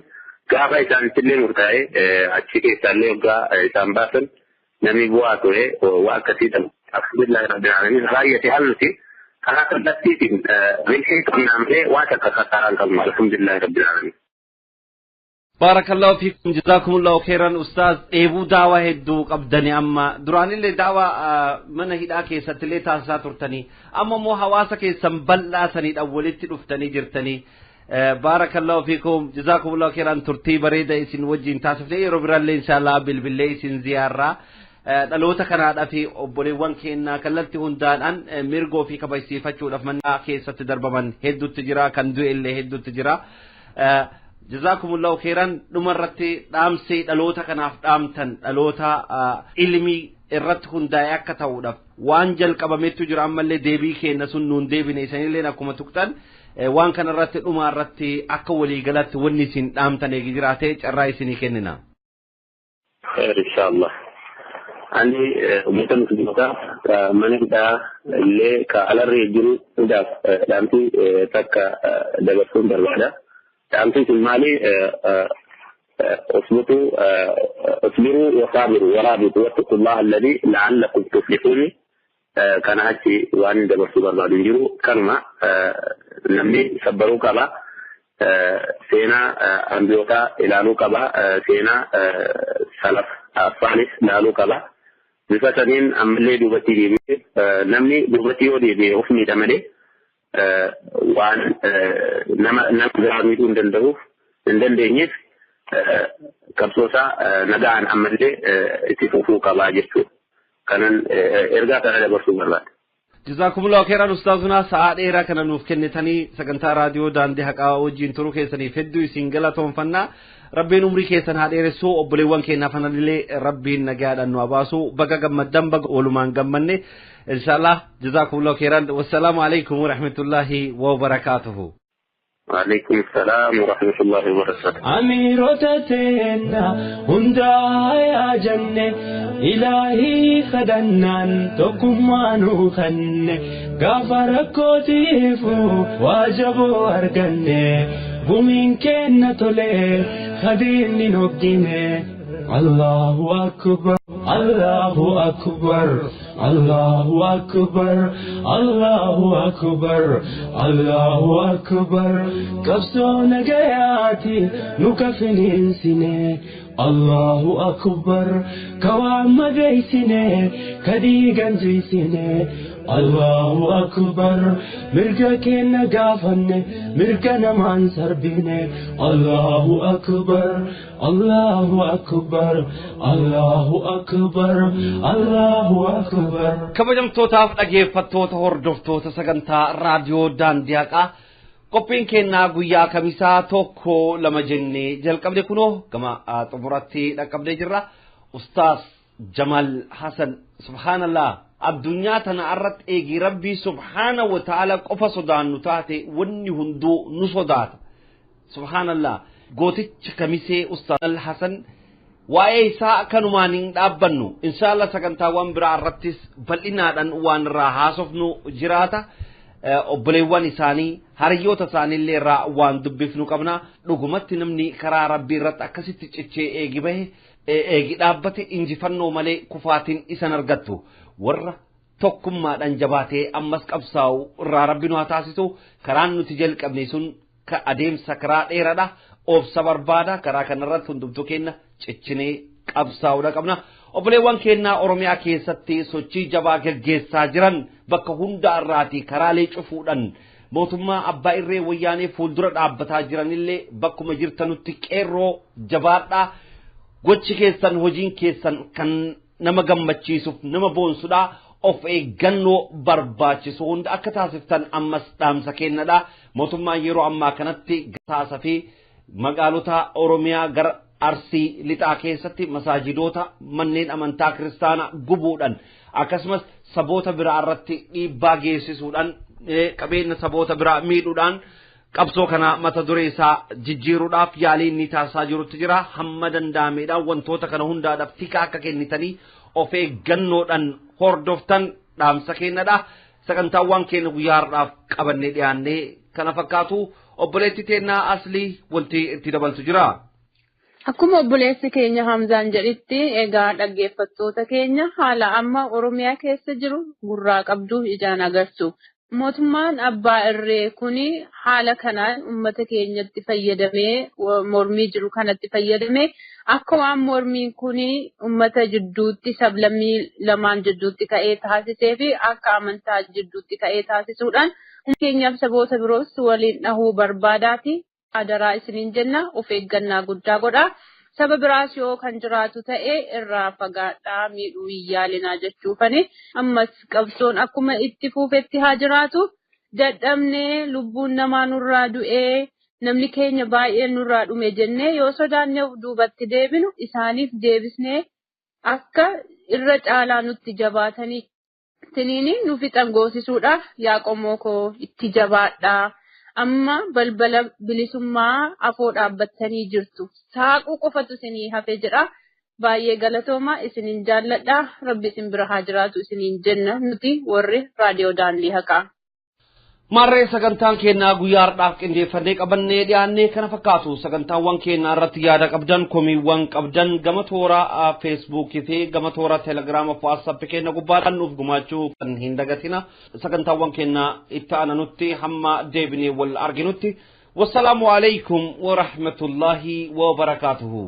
gaafa isaanittillee murtaa'ee achi keessaallee waggaa isaan baasan namni bu'aa ture waa akkasiidhaan alhamdulillahi rabbil alamin raayyate halluti karaa kallattiitiin milkii qabnaa malee waa takka kasaraan qabnu alhamdulillahi rabbil alamin. Barakallahu fiikum jazakumullahu khairan ustaaz eebuu daawaa hedduu qabdanii amma duraanillee daawaa mana hidhaa keessatti illee taasisaa turtanii amma immoo hawaasa keessan bal'aasaniidhaan walitti dhuftanii jirtanii barakallahu fiikum jazakumullahu khairan turtii bareeda isin wajjin taasifne yeroo biraallee inshallah bilbilee isin ziyaarraa dhaloota kanaadhaa fi obboleewwan keenya kallattii hundaadhaan mirgoo fi kabajsiifachuudhaaf mana keessatti darbaman hedduutti jira kan du'e illee hedduutti jira. Jazakumullahu khairan dhumarratti dhaamsee dhaloota kanaaf dhaamtan dhaloota ilmii irratti hundaa'e akka ta'uudhaaf waan jalqabametu jira ammallee deebii keenya sun nuun deebine isanillee akkuma tuqtan waan kanarratti dhumarratti akka waliigalatti wanni isin dhaamtan eegi jiraatee carraa isinii kennina. Inshallah. Ani ummata musliimotaa mana hidhaa illee ka alarree jiru hundaaf dhaamtii takka dabarsuun barbaada. أنتم المالي اصبروا وصابروا ورابطوا واتقوا الله الذي لعلكم تفلحون كان هاتي وان دبر سوبر بعد يجرو كانوا نمي صبروا كبا سينا أنبيوتا إلانو كبا سينا سلف صالح لالو كبا بفتنين أملي دوبتي دي نمي دوبتي ودي دي أفني تملي waan nama garaamituu hin danda'uuf hin dandeenyeef qabsoosaa nagaan ammallee itti fufuu qabaa jechuudha. Kanan ergaa kana dabarsuu barbaada. Jazakumullahu khairan ustaazuna sa'aa dheeraa kana nuuf kennitanii sagantaa raadiyoo daandii haqaa wajjin turuu keessaniif hedduu isin galatoomfanna. Rabbiin umrii keessan haa dheeressu obboleewwan keenyaaf anallee rabbiin nagaadhaan nu abaasu baga gammaddan baga oolumaan gammanne inshallah jazakumullahu khairan wassalamu alaykum wa rahmatullahi wa barakatuhu. وعليكم السلام ورحمة الله وبركاته. أميرتنا هندا يا جنة إلهي خدنان تكمانو خنة غفر كوتيفو واجبو أرغنة بومين كنة تولي خديني نوكينة الله أكبر الله أكبر الله أكبر الله أكبر الله أكبر كبسونا جياتي نكفنين سنة الله أكبر كوام جيسنة كديجا جيسنة الله أكبر مرجع كنا جافن مرجع نمان سربينة الله أكبر الله أكبر الله أكبر الله أكبر كبجم توتاف أجيب فتوت هردفتوت سجنتا راديو داندياكا قبين كنا قويا كميسا توكو لما جني جل قبل كنو كما تمرتي قبل جرا أستاذ جمال حسن سبحان الله الدنيا تنعرت إيجي ربي سبحانه وتعالى قف صدان نتاتي وني هندو نصدات سبحان الله قوتي كميسي أستاذ الحسن وأيسا كانوا مانين أبنو إن شاء الله سكنتا وان برا رتس بل إنا دان وان راهاسفنو جراتا obboleewwan isaanii hariyoota isaanii illee irraa waan dubbifnu qabna dhugumatti namni karaa rabbii irratti akkasitti cichee eegi bahe eegi dhaabbate injifannoo malee kufaatiin isan argattu warra tokkummaadhaan jabaatee ammas qabsaa'u irraa rabbiin haa taasisu karaan nuti jalqabne sun ka adeemsa karaa dheeraadha obsa barbaada karaa kanarratti hundumtuu keenya ciccinee qabsaa'uudha qabna obboleewwan keenya Oromiyaa keessatti sochii jabaa gaggeessaa jiran bakka hunda irraati karaalee cufuudhaan mootummaa abbaa irree wayyaanee fuuldura dhaabbataa jiranillee bakkuma jirtanutti qeerroo jabaadhaa gochi keessan hojiin keessan kan nama gammachiisuuf nama boonsudha of eeggannoo barbaachisu hunda akka taasiftan ammas dhaamsa kennadha mootummaa yeroo ammaa kanatti taasa fi magaalota Oromiyaa gara Arsii lixaa keessatti masaajidoota manneen amantaa kiristaanaa gubuudhaan akkasumas saboota biraa irratti dhiibbaa geessisuudhaan qabeenya saboota biraa miidhuudhaan qabsoo kana mata duree isaa jijjiiruudhaaf yaalii inni taasisaa jirutti jira hamma danda'ameedhaan wantoota kana hundaadhaaf tika akka kennitanii of eeggannoodhaan hordoftan dhaamsa kennadha sagantaawwan keenya guyyaadhaaf qabannee dhiyaannee kana fakkaatu obboleetti teennaa aslii wanti itti dabaltu jira. Akkuma obboleessi keenya Hamzaan jedhitti egaa dhaggeeffattoota keenya haala amma Oromiyaa keessa jiru gurraa qabdu ijaan agarsu. Mootummaan abbaa irree kuni haala kanaan uummata keenyatti fayyadamee mormii jiru kanatti fayyadamee akka waan mormiin kuni uummata jidduutti sablammii lamaan jidduutti ka'ee taasisee fi akka amantaa jidduutti ka'ee taasisuudhaan keenyaaf saboota biroos waliin dhahuu barbaadaati. Adaraa isiniin jenna of eeggannaa guddaa godhaa saba biraas yoo kan jiraatu ta'e irraa fagaadhaa miidhuu yaalinaa jechuufani ammas qabsoon akkuma itti fuufetti haa jiraatu dadhabnee lubbuun namaa nurraa du'ee namni keenya baay'een nurraa dhume jennee yoo sodaannee duubatti deebinu isaaniif deebisnee akka irra caalaa nutti jabaatanii tiniini nu fixan goosisuudhaaf yaa qomoo koo itti jabaadhaa. Amma balbala bilisummaa afoo dhaabbattanii jirtu. Saaquu qofatu isinii hafe jira. Baay'ee galatooma isiniin jaalladha. Rabbi isin bira haa jiraatu isiniin jenna nuti warri raadiyoo daandii haqaa. Marree sagantaan keenyaa guyyaadhaaf qindeeffannee qabannee dhiyaannee kana fakkaatu sagantaawwan keenyaa irratti yaada qabdan komiiwwan qabdan gama toora feesbuukii fi gama toora teelegiraama fi waatsaappii keenya gubbaadhaan nuuf gumaachuu kan hin dagatina sagantaawwan keenyaa itti aananutti hamma deebinee wal arginutti wassalaamu alaikum wa rahmatullahi wa barakaatuhu.